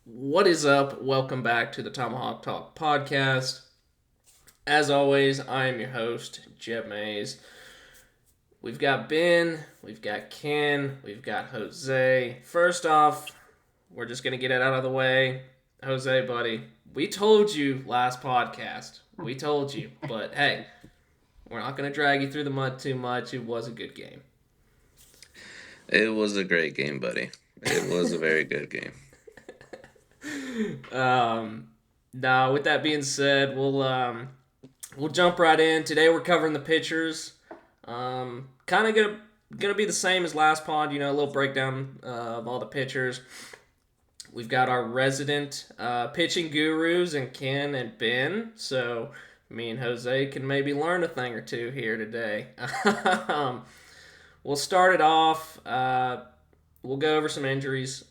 What is up? Welcome back to the Tomahawk Talk podcast. As always, I am your host, Jeb Mays. We've got Ben, we've got Ken, we've got Jose. First off, we're just going to get it out of the way. Jose, buddy, we told you last podcast. We told you. But hey, we're not going to drag you through the mud too much. It was a good game. It was a great game, buddy. It was a very good game. um, Now, with that being said, we'll jump right in. Today we're covering the pitchers. Kind of gonna be the same as last pod. A little breakdown of all the pitchers. We've got our resident pitching gurus and Ken and Ben. So me and Jose can maybe learn a thing or two here today. We'll start it off. We'll go over some injuries.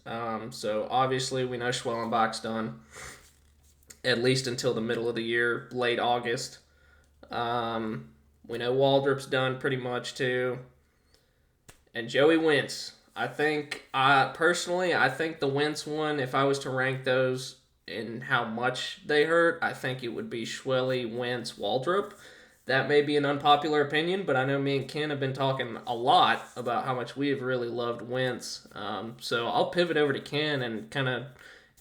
So obviously we know Schwellenbach's done at least until the middle of the year, late August. We know Waldrop's done pretty much too, and Joey Wentz. I think the Wentz one. If I was to rank those in how much they hurt, I think it would be Schwelly, Wentz, Waldrop. That may be an unpopular opinion, but I know me and Ken have been talking a lot about how much we have really loved Wentz. So I'll pivot over to Ken and kind of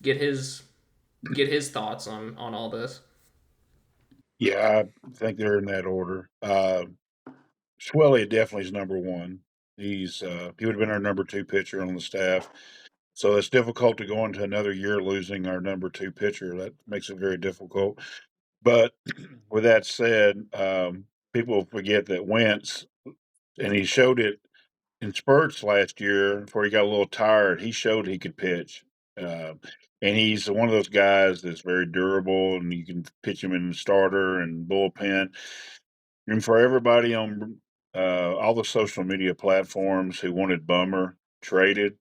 get his thoughts on all this. Yeah, I think they're in that order. Swelly definitely is number one. He would have been our number two pitcher on the staff. So it's difficult to go into another year losing our number two pitcher. That makes it very difficult. But with that said, people forget that Wentz, and he showed it in spurts last year before he got a little tired. He showed he could pitch. Uh, and he's one of those guys that's very durable, and you can pitch him in the starter and bullpen. And for everybody on all the social media platforms who wanted Bummer traded,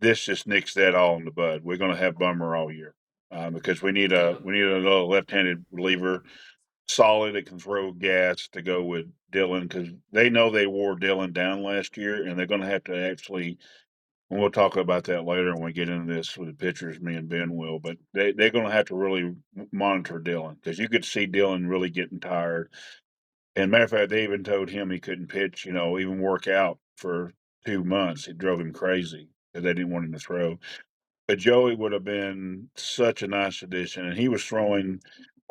this just nicks that all in the bud. We're going to have Bummer all year because Yeah. we need a little left-handed reliever, solid that can throw gas to go with Dylan because they know they wore Dylan down last year, and they're going to have to actually. And we'll talk about that later when we get into this with the pitchers. Me and Ben will, but they're going to have to really monitor Dylan because you could see Dylan really getting tired. And matter of fact, they even told him he couldn't pitch, even work out for 2 months. It drove him crazy because they didn't want him to throw. But Joey would have been such a nice addition, and he was throwing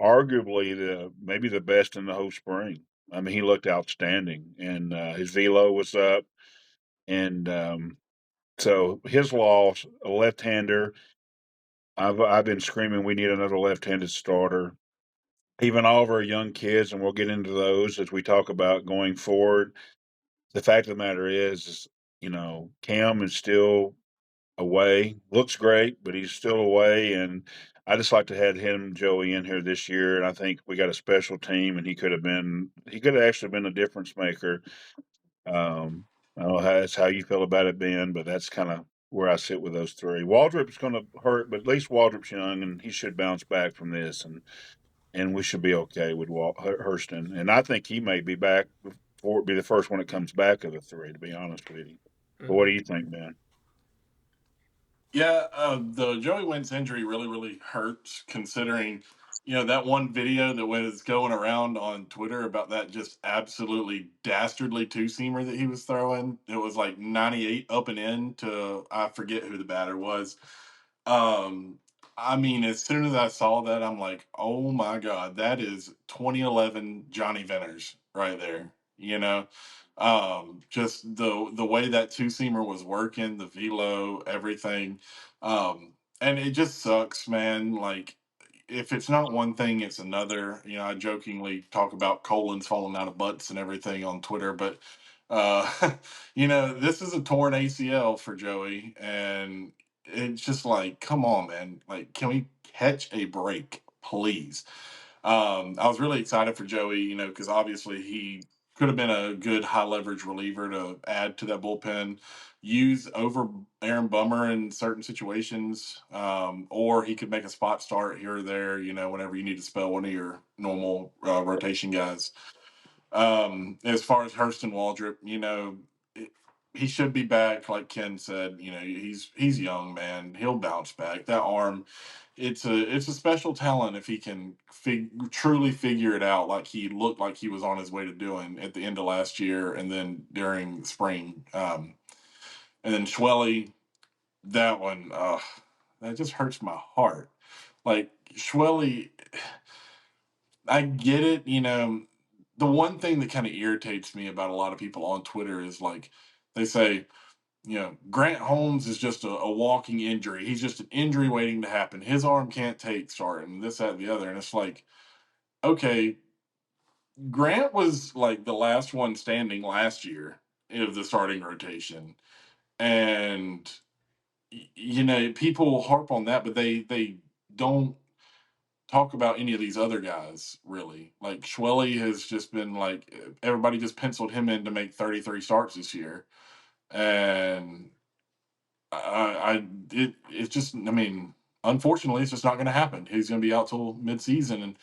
arguably maybe the best in the whole spring. I mean, he looked outstanding, and his velo was up, and so his loss, a left-hander. I've been screaming we need another left-handed starter. Even all of our young kids, and we'll get into those as we talk about going forward. The fact of the matter is, Cam is still away. Looks great, but he's still away, and I just like to have him, Joey, in here this year. And I think we got a special team, and he could have actually been a difference maker. I don't know how that's how you feel about it, Ben, but that's kind of where I sit with those three. Waldrop's going to hurt, but at least Waldrop's young, and he should bounce back from this, and we should be okay with Hurston. And I think he may be back before be the first one that comes back of the three. To be honest with you, but what do Hmm. you think, Ben? Yeah, the Joey Wentz injury really hurts considering, that one video that was going around on Twitter about that just absolutely dastardly two seamer that he was throwing. It was like 98 up and in to, I forget who the batter was. Um, I mean, as soon as I saw that, I'm like, oh my God, that is 2011 Johnny Venters right there. Just the way that two seamer was working, the velo, everything. And it just sucks, man. Like, if it's not one thing, it's another. I jokingly talk about colons falling out of butts and everything on Twitter, but uh, this is a torn ACL for Joey, and it's just like, come on, man. Like, can we catch a break, please? I was really excited for Joey, because obviously he could have been a good high leverage reliever to add to that bullpen, use over Aaron Bummer in certain situations, or he could make a spot start here or there, whenever you need to spell one of your normal rotation guys. As far as Hurston Waldrop, he should be back. Like Ken said, he's young, man. He'll bounce back. That arm, it's a special talent if he can truly figure it out, like he looked like he was on his way to doing at the end of last year, and then during spring. And then Schwelly, that one, that just hurts my heart. Like Schwelly, I get it. The one thing that kind of irritates me about a lot of people on Twitter is like they say, Grant Holmes is just a walking injury. He's just an injury waiting to happen. His arm can't take starting this, that, and the other. And it's like, okay, Grant was like the last one standing last year of the starting rotation. And, people harp on that, but they don't talk about any of these other guys really. Like Schwelly has just been like, everybody just penciled him in to make 33 starts this year. And it's just, I mean, unfortunately, it's just not going to happen. He's going to be out till midseason, and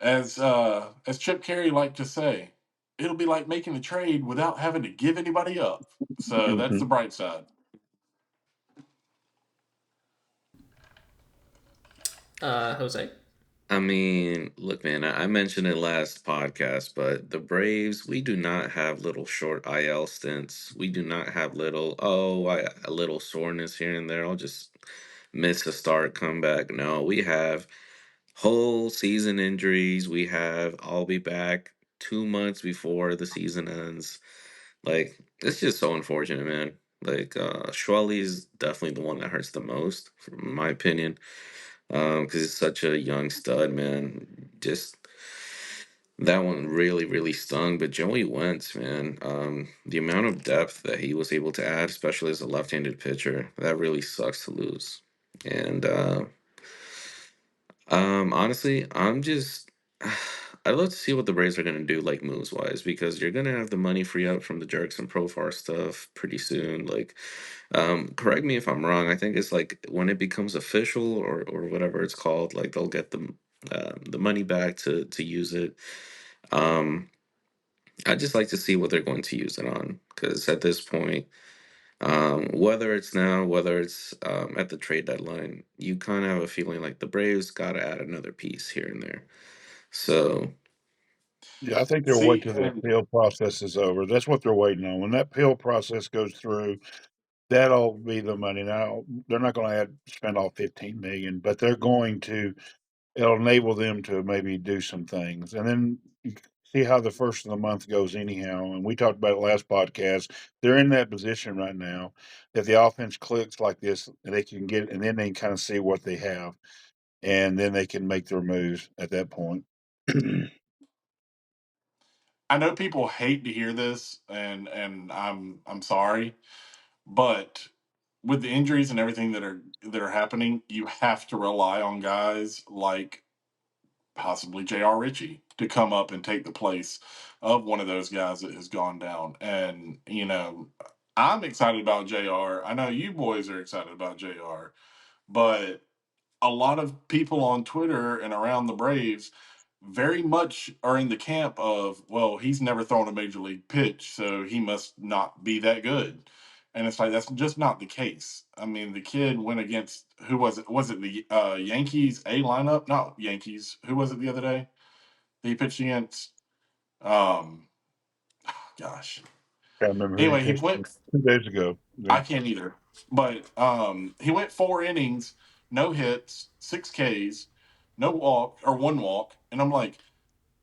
as Chip Carey liked to say, it'll be like making a trade without having to give anybody up. So that's Mhm. the bright side. Jose. I mean, look, man, I mentioned it last podcast, but the Braves, we do not have little short IL stints. We do not have a little soreness here and there. I'll just miss a start, come back. No, we have whole season injuries. We have, I'll be back 2 months before the season ends. Like, it's just so unfortunate, man. Like, Schwally is definitely the one that hurts the most, from my opinion, because he's such a young stud, man. Just that one really, really stung. But Joey Wentz, man, the amount of depth that he was able to add, especially as a left-handed pitcher, that really sucks to lose. And honestly, I'd love to see what the Braves are gonna do, like moves wise, because you're gonna have the money free up from the Jerks and Profar stuff pretty soon. Like, correct me if I'm wrong. I think it's like when it becomes official or whatever it's called, like they'll get the money back to use it. Um, I'd just like to see what they're going to use it on, because at this point, whether it's now, whether it's at the trade deadline, you kind of have a feeling like the Braves got to add another piece here and there. So, Yeah, I think they'll wait See, till the and appeal process is over. That's what they're waiting on. When that appeal process goes through, that'll be the money. Now, they're not gonna spend all 15,000,000, but they're going to it'll enable them to maybe do some things, and then you see how the first of the month goes anyhow, and we talked about it last podcast. They're in that position right now that the offense clicks like this, and they can get and then they can kinda see what they have, and then they can make their moves at that point. I know people hate to hear this, and I'm sorry, but with the injuries and everything that are happening, you have to rely on guys like possibly J.R. Ritchie to come up and take the place of one of those guys that has gone down. And, I'm excited about JR. I know you boys are excited about JR, but a lot of people on Twitter and around the Braves very much are in the camp of, well, he's never thrown a major league pitch, so he must not be that good. And it's like that's just not the case. I mean, the kid went against who was it? Was it the Yankees A lineup? Not Yankees. Who was it the other day? That he pitched against. Um, gosh. Can't remember who he Anyway, he pitched went. 2 days ago. Yeah. I can't either. But he went 4 innings, no hits, 6 Ks, no walk or one walk, and I'm like,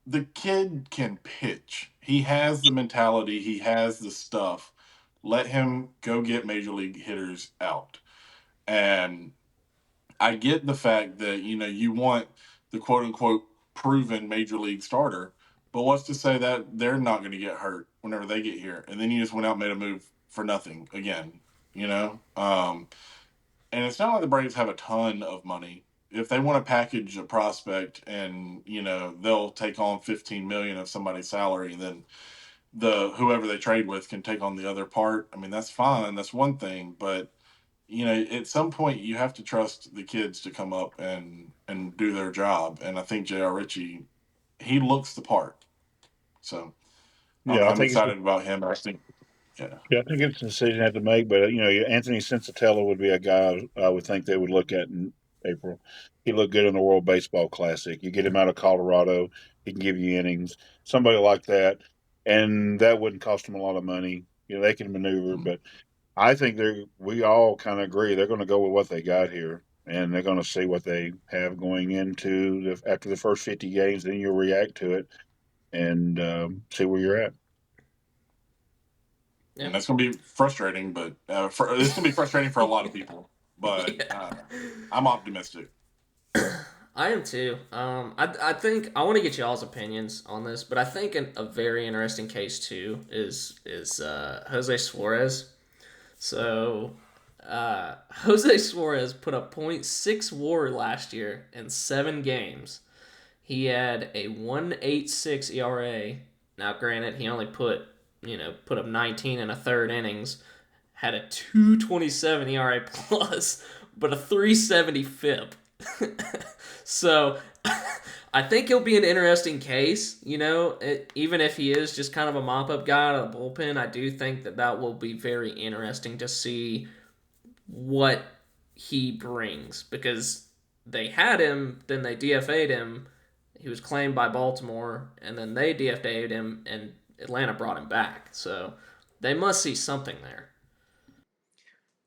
the kid can pitch. He has the mentality. He has the stuff. Let him go get major league hitters out. And I get the fact that you want the quote unquote proven major league starter, but what's to say that they're not going to get hurt whenever they get here? And then you just went out and made a move for nothing again. And it's not like the Braves have a ton of money. If they want to package a prospect and they'll take on 15 million of somebody's salary, then the whoever they trade with can take on the other part. I mean, that's fine. That's one thing, but at some point you have to trust the kids to come up and do their job. And I think J.R. Ritchie, he looks the part. So Yeah, I I'm think it's excited about him. I think. Yeah. Yeah, I think it's a decision they have to make, but Anthony Sensatella would be a guy I would think they would look at in April. He looked good in the World Baseball Classic. You get him out of Colorado, he can give you innings. Somebody like that, and that wouldn't cost them a lot of money. They can maneuver, but I think we all kind of agree they're going to go with what they got here, and they're going to see what they have going into after the first 50 games. Then you'll react to it and see where you're at. Yeah. And that's going to be frustrating, but it's going to be frustrating for a lot of people. But Yeah. I'm optimistic. I am too. I think I want to get y'all's opinions on this, but I think a very interesting case too is Jose Suarez. So Jose Suarez put up .6 WAR last year in 7 games. He had a 1.86 ERA. Now, granted, he only put up 19 and a third innings. Had a 2.27 ERA plus, but a 3.70 FIP. So I think he'll be an interesting case. Even if he is just kind of a mop-up guy out of the bullpen, I do think that will be very interesting to see what he brings, because they had him, then they DFA'd him. He was claimed by Baltimore, and then they DFA'd him, and Atlanta brought him back. So they must see something there.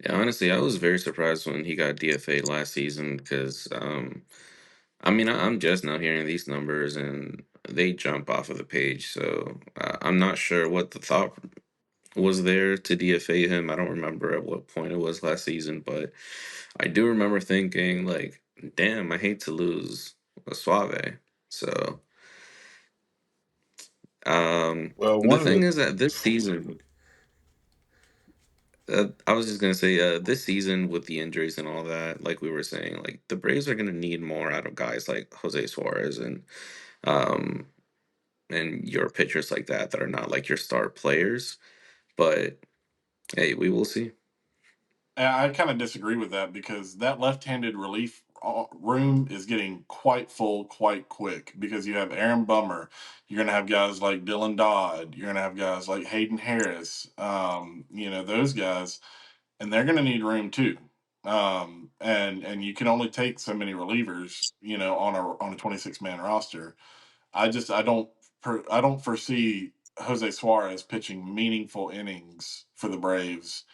Yeah, honestly, I was very surprised when he got DFA'd last season because, I mean, I'm just now hearing these numbers and they jump off of the page. So I'm not sure what the thought was there to DFA him. I don't remember at what point it was last season, but I do remember thinking, like, damn, I hate to lose a Suave. So Well, the one of thing the is that this season, I was just gonna say, this season with the injuries and all that, like we were saying, like the Braves are gonna need more out of guys like Jose Suarez um and your pitchers like that are not like your star players. But hey, we will see. And I kind of disagree with that because that left-handed relief room is getting quite full quite quick because you have Aaron Bummer. You're going to have guys like Dylan Dodd. You're going to have guys like Hayden Harris. Those guys, and they're going to need room too. And you can only take so many relievers, on a 26-man roster. I don't foresee Jose Suarez pitching meaningful innings for the Braves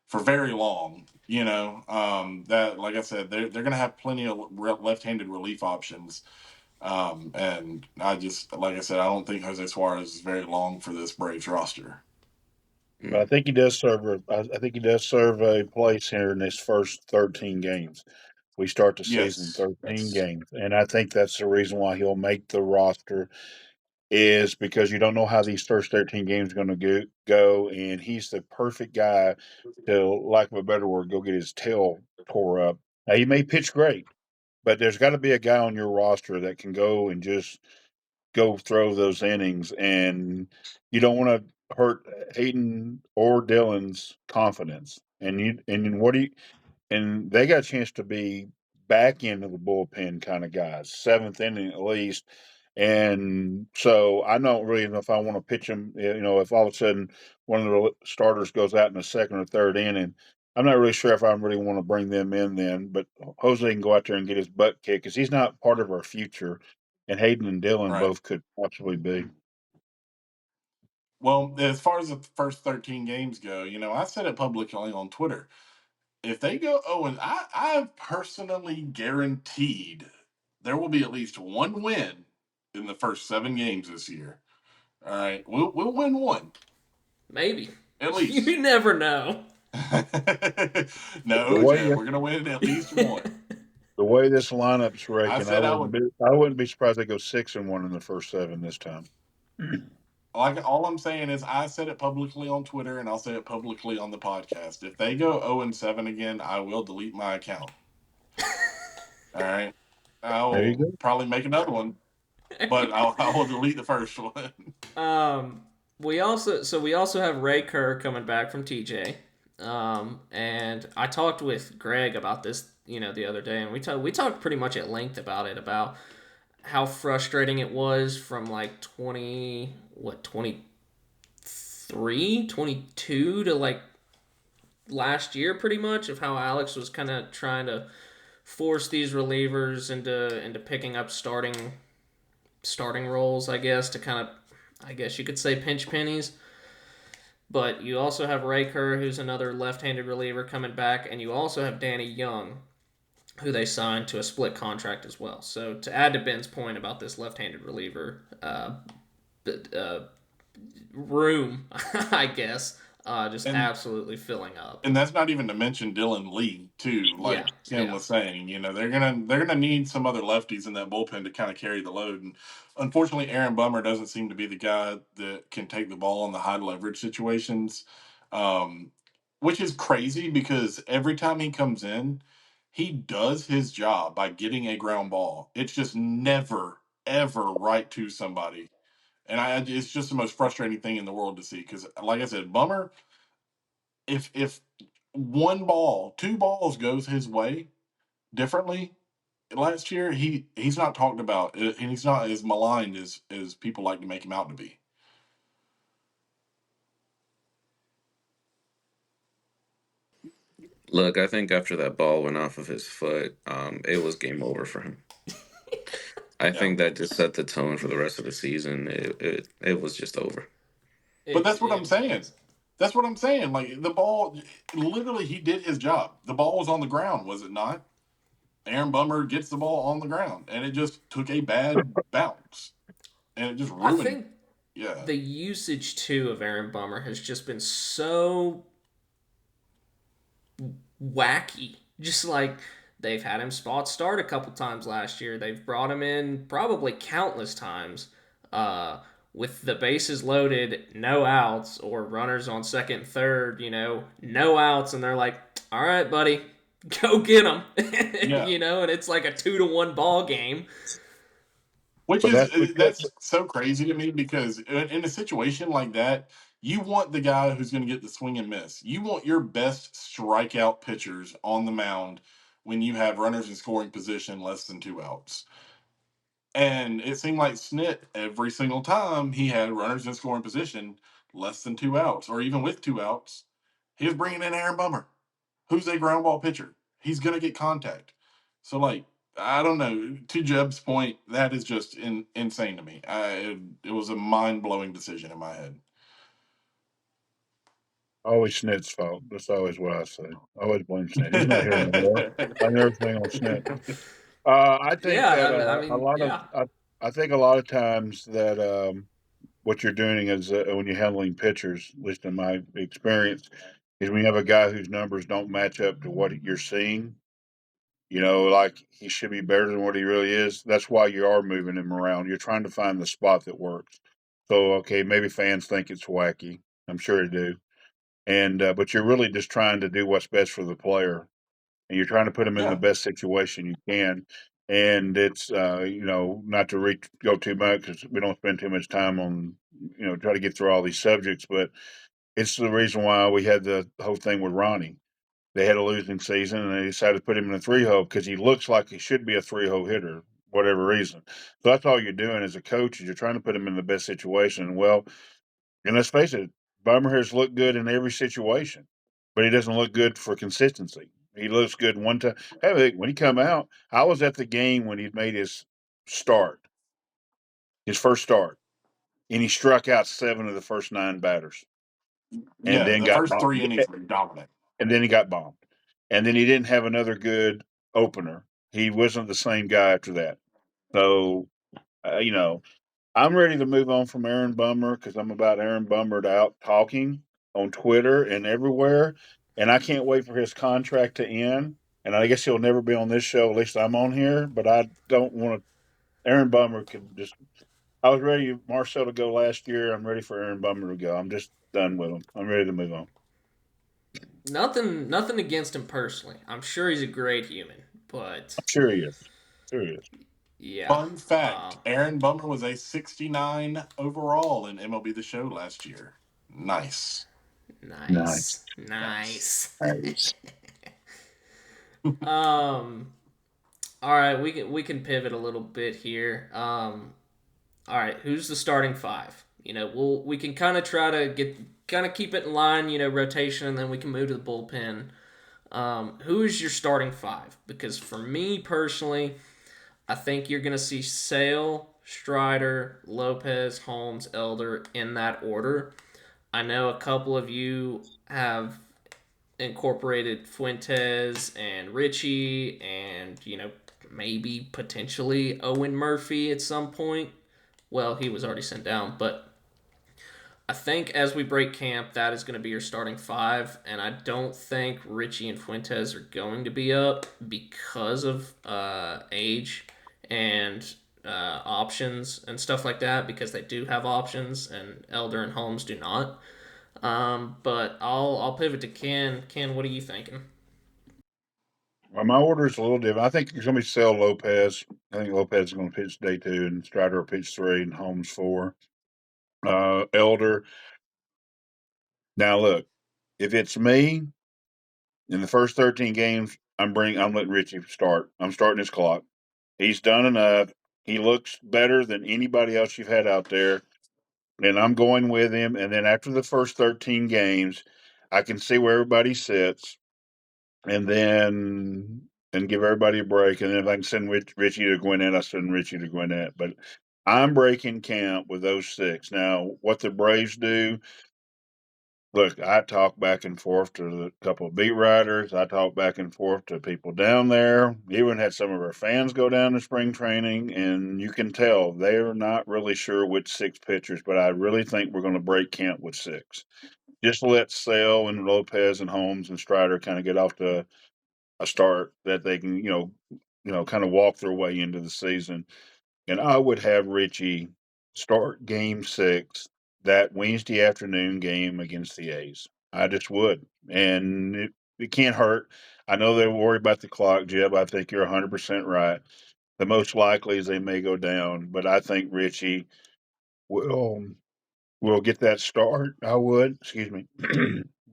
for very long. That, like I said, they're going to have plenty of left-handed relief options. And like I said, I don't think Jose Suarez is very long for this Braves roster. But I Mm, think he does serve. I think he does serve a place here in his first 13 games. We start the season Yes, 13 yes, games, and I think that's the reason why he'll make the roster is because you don't know how these first 13 games are going to go, and he's the perfect guy to, lack of a better word, go get his tail tore up. Now he may pitch great, but there's got to be a guy on your roster that can go and just go throw those innings, and you don't want to hurt Hayden or Dylan's confidence. And what do you and they got a chance to be back into the bullpen kind of guys, seventh inning at least. And so I don't really know if I want to pitch them. If all of a sudden one of the starters goes out in the second or third inning, I'm not really sure if I really want to bring them in then. But Jose can go out there and get his butt kicked because he's not part of our future. And Hayden and Dylan right. both could possibly be. Well, as far as the first 13 games go, I said it publicly on Twitter. If they go 0, I've personally guaranteed there will be at least one win in the first 7 games this year. All right, we'll win one Maybe. at least. You never know. The No, way Jeff, we're gonna win at least one. the way this lineup's I ranking, said I would. I wouldn't be surprised they go 6-1 in the first seven this time. Like, all I'm saying is I said it publicly on Twitter, and I'll say it publicly on the podcast. If they go 0-7 again, I will delete my account. All right, I There you will go. probably make another one, but I will delete the first one. um, we also have Ray Kerr coming back from TJ. And I talked with Greg about this, the other day, and we talked pretty much at length about it, about how frustrating it was from like 20 what 22 to like last year, pretty much, of how Alex was kind of trying to force these relievers into picking up starting roles, I guess, to kind of, I guess you could say, pinch pennies. But you also have Ray Kerr, who's another left-handed reliever coming back, and you also have Danny Young, who they signed to a split contract as well. So to add to Ben's point about this left-handed reliever uh, room, I guess, just And absolutely filling up. and that's not even to mention Dylan Lee too. Yeah, Like Ken yeah. was saying, they're gonna need some other lefties in that bullpen to kind of carry the load. And unfortunately, Aaron Bummer doesn't seem to be the guy that can take the ball in the high leverage situations, um, which is crazy because every time he comes in, he does his job by getting a ground ball. It's just never ever right to somebody. And it's just the most frustrating thing in the world to see because, like I said, Bummer, if one ball, two balls goes his way differently last year, he's not talked about, and he's not as maligned as people like to make him out to be. Look, I think after that ball went off of his foot, it was game over for him. I Yeah, think that just set the tone for the rest of the season. It was just over. but It that's what it I'm saying. was. That's what I'm saying. Like the ball, literally, he did his job. The ball was on the ground, was it not? Aaron Bummer gets the ball on the ground, and it just took a bad bounce, and it just I ruined. think Yeah, the usage too of Aaron Bummer has just been so wacky. Just like they've had him spot start a couple times last year. They've brought him in probably countless times uh, with the bases loaded, no outs, or runners on second, third, no outs. And they're like, all right, buddy, go get him. yeah. And it's like a 2-1 ball game. Which But is that's because that's so crazy to me because in a situation like that, you want the guy who's going to get the swing and miss. You want your best strikeout pitchers on the mound when you have runners in scoring position less than two outs. And it seemed like Snit every single time he had runners in scoring position less than two outs, or even with two outs, he was bringing in Aaron Bummer, who's a ground ball pitcher. He's going to get contact. So, like, I don't know. To Jeb's point, that is just insane to me. It was a mind blowing decision in my head. always Snit's fault. That's always what I say. I always blame Snit. He's not here no more. I never everything on Snit. I think Yeah, that I a mean, lot of yeah. I think a lot of times that what you're doing is when you're handling pitchers, at least in my experience, is when you have a guy whose numbers don't match up to what you're seeing. Like he should be better than what he really is. That's why you are moving him around. You're trying to find the spot that works. So, okay, maybe fans think it's wacky. I'm sure they do. And but you're really just trying to do what's best for the player, and you're trying to put him in the Yeah. best situation you can. And it's not to go too much because we don't spend too much time on try to get through all these subjects, but it's the reason why we had the whole thing with Ronnie. They had a losing season, and they decided to put him in a three hole because he looks like he should be a three hole hitter, whatever reason. So that's all you're doing as a coach is you're trying to put him in the best situation. Well, and let's face it, Bummer has looked good in every situation, but he doesn't look good for consistency. He looks good one time. Hey, when he come out, I was at the game when he made start, his first start, and he struck out 7 of the first 9 batters, and Yeah. then The got first bombed. three innings were dominant. And then he got bombed, and then he didn't have another good opener. He wasn't the same guy after that. So, you know, I'm ready to move on from Aaron Bummer because I'm about Aaron Bummer to out talking on Twitter and everywhere, and I can't wait for his contract to end. And I guess he'll never be on this show. At least I'm on here, but I don't want to. Aaron Bummer could just. I was ready Marcel to go last year. I'm ready for Aaron Bummer to go. I'm just done with him. I'm ready to move on. Nothing against him personally. I'm sure he's a great human, but I'm sure he is. Sure he is. yeah. Fun fact: Aaron Bummer was a 69 overall in MLB The Show last year. Nice, Nice. Nice. nice. Nice. Nice. um all right, we can pivot a little bit here. All right, who's the starting five? We can kind of try to kind of keep it in line, rotation, and then we can move to the bullpen. Who is your starting five? Because for me personally, I think you're going to see Sale, Strider, Lopez, Holmes, Elder in that order. I know a couple of you have incorporated Fuentes and Richie and, maybe potentially Owen Murphy at some point. Well, he was already sent down, but I think as we break camp, that is going to be your starting five, and I don't think Richie and Fuentes are going to be up because of age and options and stuff like that. Because they do have options, and Elder and Holmes do not. But I'll pivot to Ken. Ken, what are you thinking? Well, my order is a little different. I think it's going to be Sale Lopez. I think Lopez is going to pitch day 2, and Strider will pitch 3, and Holmes 4. Elder. Now look, if it's me in the first 13 games, I'm letting Richie start. I'm starting his clock. He's done enough. He looks better than anybody else you've had out there, and I'm going with him. And then after the first 13 games, I can see where everybody sits, and then and give everybody a break. And then if I can send Richie to Gwinnett, I send Richie to Gwinnett. But I'm breaking camp with those 6. Now, what the Braves do, look, I talk back and forth to a couple of beat writers. I talk back and forth to people down there. Even had some of our fans go down to spring training, and you can tell they're not really sure which 6 pitchers, but I really think we're going to break camp with 6. Just let Sale and Lopez and Holmes and Strider kind of get off to a start that they can, kind of walk their way into the season. And I would have Richie start game 6, that Wednesday afternoon game against the A's. I just would. And it can't hurt. I know they worry about the clock, Jeb. I think you're 100% right. The most likely is they may go down, but I think Richie will get that start. I would, excuse me.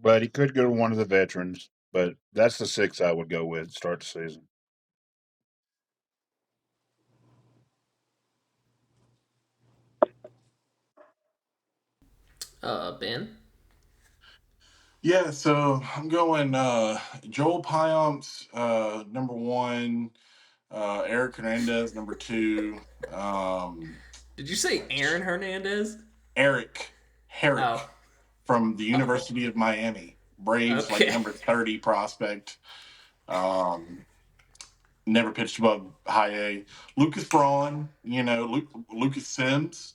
But he could go to one of the veterans. But that's the 6 I would go with to start the season. Ben. Yeah, so I'm going Joel Pyomps, number one, Eric Hernandez, number two, um, Did you say Aaron Hernandez? Eric Herrick Oh, from the oh, University of Miami. Braves, like okay. number 30 prospect. Um, Never pitched above high A. Lucas Braun, Lucas Sims,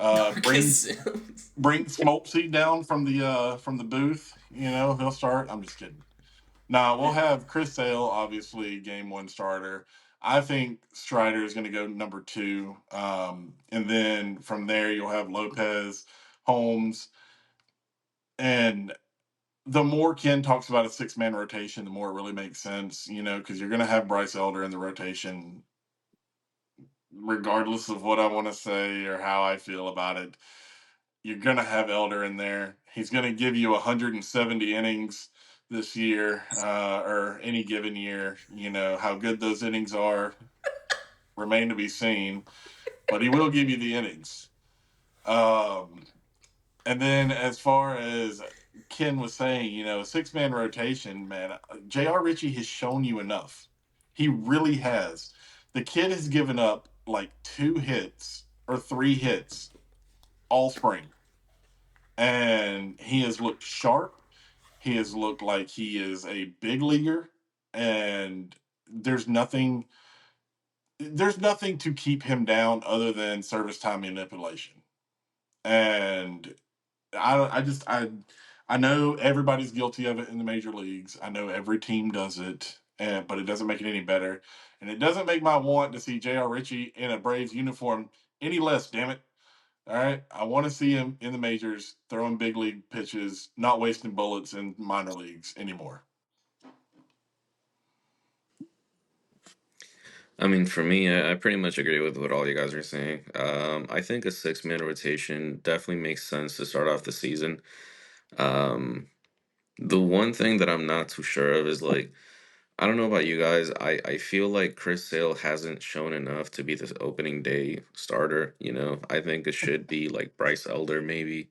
Lucas brings Sims. Smoltzy down from the booth. He'll start. I'm just kidding. Nah, we'll have Chris Sale, obviously, game 1 starter. I think Strider is going to go number 2. And then from there, you'll have Lopez, Holmes. And the more Ken talks about a 6-man rotation, the more it really makes sense, because you're going to have Bryce Elder in the rotation, regardless of what I want to say or how I feel about it. You're going to have Elder in there. He's going to give you 170 innings this year, or any given year. How good those innings are remain to be seen, but he will give you the innings. Um, and then as far as Ken was saying, 6-man rotation, man, J.R. Ritchie has shown you enough. He really has. The kid has given up like 2 hits or 3 hits all spring, and he has looked sharp. He has looked like he is a big leaguer, and there's nothing to keep him down other than service time manipulation. And I know everybody's guilty of it in the major leagues. I know every team does it, but it doesn't make it any better. And it doesn't make my want to see J.R. Ritchie in a Braves uniform any less, damn it. All right. I want to see him in the majors throwing big league pitches, not wasting bullets in minor leagues anymore. I mean, for me, I pretty much agree with what all you guys are saying. I think a 6-man rotation definitely makes sense to start off the season. Um, the one thing that I'm not too sure of is like, I don't know about you guys. I feel like Chris Sale hasn't shown enough to be the opening day starter. I think it should be like Bryce Elder maybe.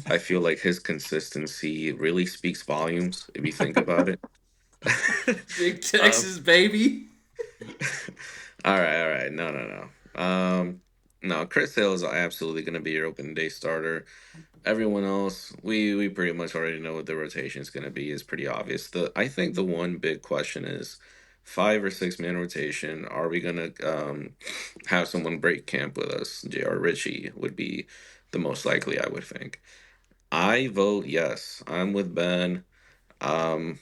I feel like his consistency really speaks volumes if you think about it. Big um, Texas baby. all right. No, no, no. No, Chris Sale is absolutely going to be your opening day starter. Everyone else, we pretty much already know what the rotation is going to be. Is pretty obvious. I think the one big question is 5 or 6 man rotation. Are we going to have someone break camp with us? J.R. Ritchie would be the most likely, I would think. I vote yes. I'm with Ben. Um,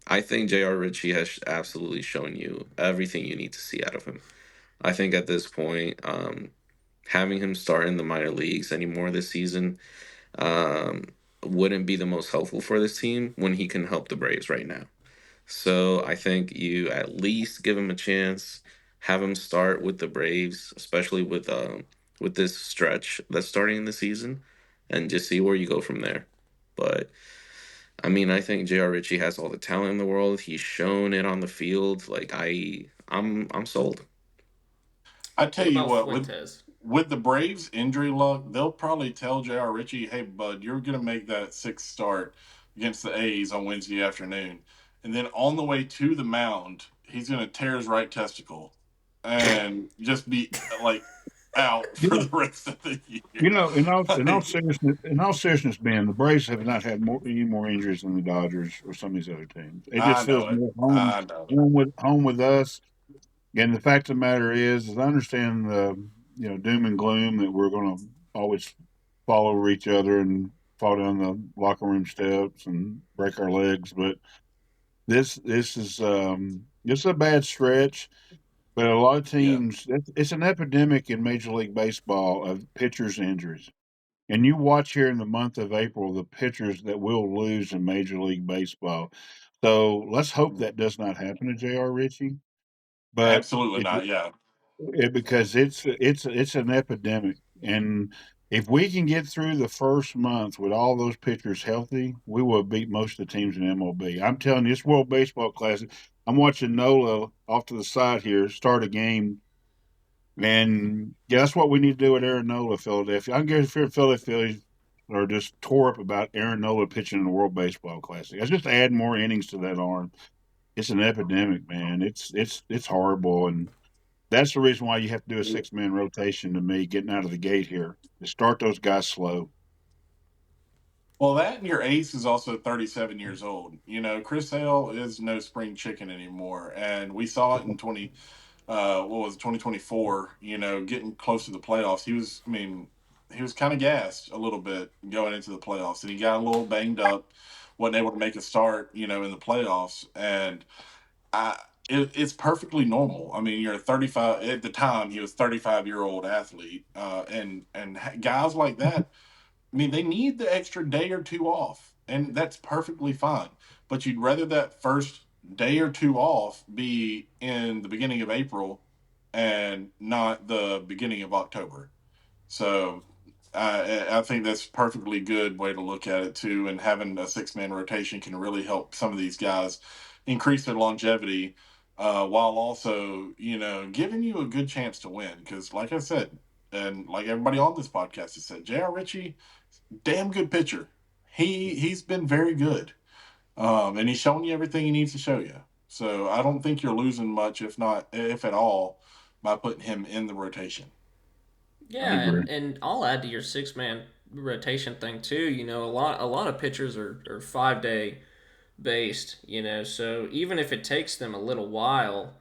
I think J.R. Ritchie has absolutely shown you everything you need to see out of him. I think at this point, having him start in the minor leagues anymore this season um, wouldn't be the most helpful for this team when he can help the Braves right now. So I think you at least give him a chance, have him start with the Braves, especially with this stretch that's starting in the season, and just see where you go from there. But I mean, I think J.R. Ritchie has all the talent in the world. He's shown it on the field. Like I'm sold. I tell What you about what, Fuentes? with the Braves injury luck, they'll probably tell J.R. Ritchie, "Hey, bud, you're gonna make that sixth start against the A's on Wednesday afternoon," and then on the way to the mound, he's gonna tear his right testicle and just be like out You for know, the rest of the you year. know, Like, in all seriousness, Ben, the Braves have not had any more injuries than the Dodgers or some of these other teams. It I just know feels it. more I know. home with us. And the fact of the matter is I understand the doom and gloom that we're going to always fall over each other and fall down the locker room steps and break our legs, but this is a bad stretch. But a lot of Yeah, teams, it's an epidemic in Major League Baseball of pitchers' injuries. And you watch here in the month of April the pitchers that will lose in Major League Baseball. So let's hope that does not happen to J.R. Ritchie. But absolutely it, not. Yeah. because it's an epidemic, and if we can get through the first month with all those pitchers healthy, we will beat most of the teams in MLB. I'm telling you, this World Baseball Classic. I'm watching Nola off to the side here start a game, and yeah, that's what we need to do at Aaron Nola, Philadelphia. I don't care if you're in Philadelphia or just tore up about Aaron Nola pitching in the World Baseball Classic. I just add more innings to that arm. It's an epidemic, man. It's horrible, and that's the reason why you have to do a 6 man rotation to me getting out of the gate here. To start those guys slow. Well, that and your ace is also 37 years old. You know, Chris Hale is no spring chicken anymore, and we saw it in 2024. You know, getting close to the playoffs, he was kind of gassed a little bit going into the playoffs, and he got a little banged up, wasn't able to make a start. You know, in the playoffs, and it's perfectly normal. I mean, you're a 35 at the time. He was 35-year-old athlete, and guys like that, I mean, they need the extra day or two off, and that's perfectly fine. But you'd rather that first day or two off be in the beginning of April and not the beginning of October. So I think that's a perfectly good way to look at it too. And having a 6 man rotation can really help some of these guys increase their longevity, while also giving you a good chance to win. Because like I said, and like everybody on this podcast has said, J.R. Ritchie, damn good pitcher. He's been very good, and he's shown you everything he needs to show you. So I don't think you're losing much, if at all, by putting him in the rotation. I Yeah, agree. and I'll add to your 6 man rotation thing too. You know, a lot of pitchers are 5 day based. You know, so even if it takes them a little while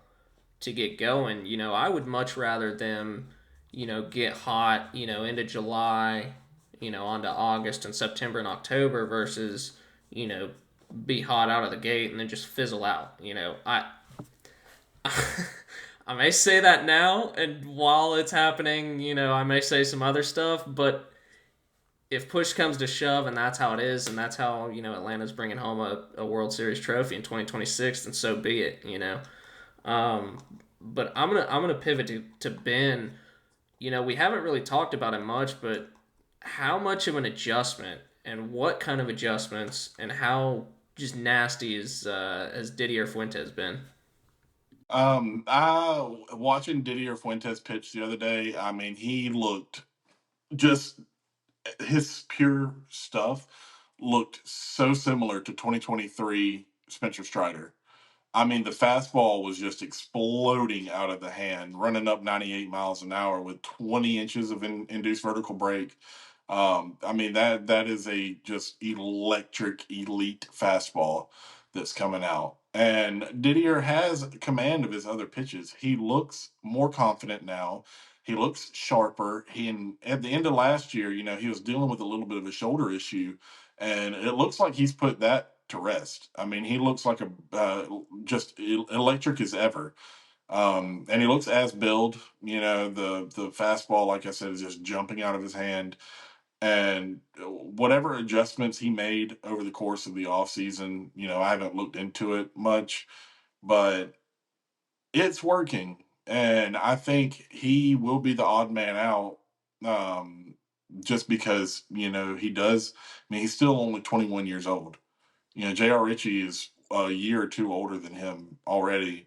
to get going, I would much rather them, get hot, into July, onto August and September and October versus, you know, be hot out of the gate and then just fizzle out. I may say that now, and while it's happening, I may say some other stuff, but if push comes to shove and that's how it is, and that's how, Atlanta's bringing home a World Series trophy in 2026, then so be it. Um, but I'm gonna pivot to Ben. We haven't really talked about it much, but how much of an adjustment and what kind of adjustments and how just nasty is has Didier Fuentes been? I watching Didier Fuentes pitch the other day. I mean, he looked just his pure stuff looked so similar to 2023 Spencer Strider. I mean, the fastball was just exploding out of the hand, running up 98 miles an hour with 20 inches of induced vertical break. I mean, that is a just electric, elite fastball that's coming out. And Didier has command of his other pitches. He looks more confident now. He looks sharper. At the end of last year, he was dealing with a little bit of a shoulder issue, and it looks like he's put that to rest. I mean, he looks like a just electric as ever. And he looks as build. The fastball, like I said, is just jumping out of his hand. And whatever adjustments he made over the course of the offseason, I haven't looked into it much, but it's working. And I think he will be the odd man out, um, just because, he does. I mean, he's still only 21 years old. J.R. Ritchie is a year or two older than him already.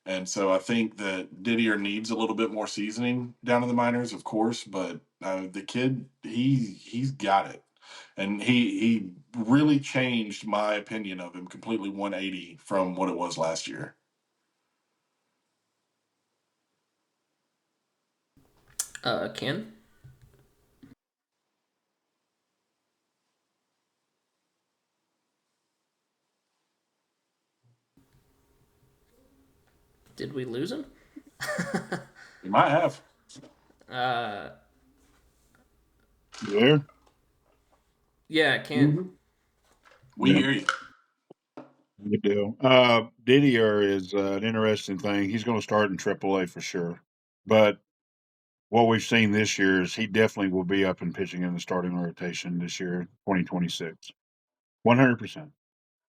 And so I think that Didier needs a little bit more seasoning down in the minors, of course, but the kid, he's got it. And he really changed my opinion of him completely 180 from what it was last year. Ken, did we lose him? You might have. uh, You there? yeah, Ken. Mm-hmm. We Yeah, hear you. good deal. Didier is an interesting thing. He's going to start in AAA for sure. But what we've seen this year is he definitely will be up and pitching in the starting rotation this year, 2026. 100%.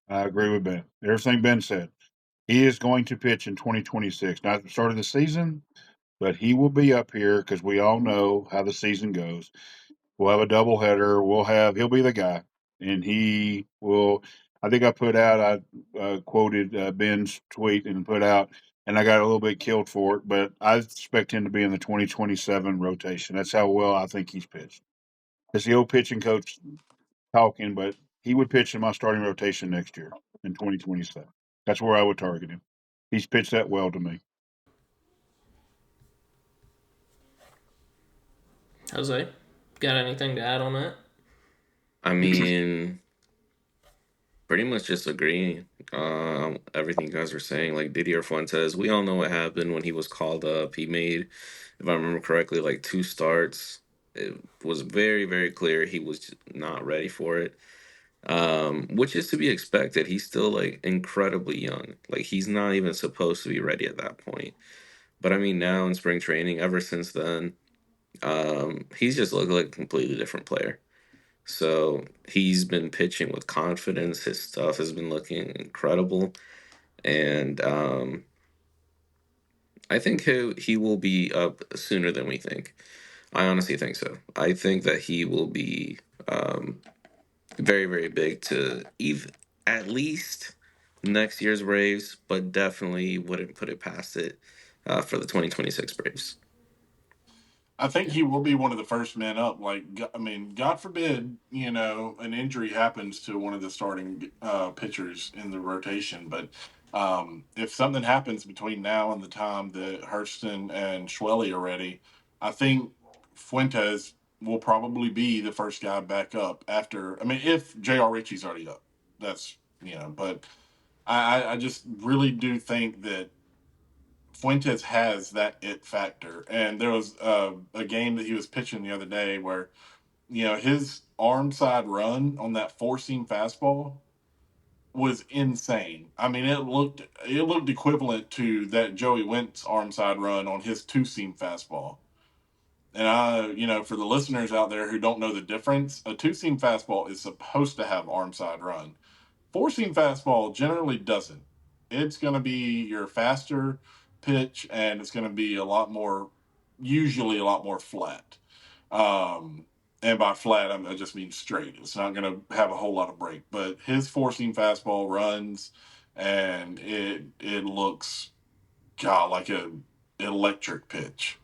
I agree with Ben. Everything Ben said. He is going to pitch in 2026, not at the start of the season, but he will be up here because we all know how the season goes. We'll have a doubleheader. He'll be the guy, and he will. I think I quoted Ben's tweet and put out, and I got a little bit killed for it, but I expect him to be in the 2027 rotation. That's how well I think he's pitched. It's the old pitching coach talking, but he would pitch in my starting rotation next year in 2027. That's where I would target him. He's pitched that well to me. Jose, got anything to add on that? I mean, pretty much just agreeing. Everything you guys are saying, like Didier Fuentes, we all know what happened when he was called up. He made, if I remember correctly, like two starts. It was very, very clear he was just not ready for it. Which is to be expected. He's still like incredibly young. Like he's not even supposed to be ready at that point. But I mean, now in spring training, ever since then, he's just looked like a completely different player. So he's been pitching with confidence. His stuff has been looking incredible, and I think he will be up sooner than we think. I honestly think so. I think that he will be very very big to at least next year's Braves, but definitely wouldn't put it past it for the 2026 Braves. I think he will be one of the first men up. I mean, God forbid, an injury happens to one of the starting pitchers in the rotation. But if something happens between now and the time that Hurston and Schwelly are ready, I think Fuentes will probably be the first guy back up after. I mean, if J.R. Ritchie's already up, that's, but I just really do think that Fuentes has that it factor. And there was a game that he was pitching the other day where, his arm side run on that four seam fastball was insane. I mean, it looked equivalent to that Joey Wentz arm side run on his two seam fastball. And for the listeners out there who don't know the difference, a two seam fastball is supposed to have arm side run. Four seam fastball generally doesn't. It's going to be your faster pitch, and it's going to be usually a lot more flat. Um, and by flat, I just mean straight. It's not going to have a whole lot of break. But his four seam fastball runs, and it looks, God, like a electric pitch.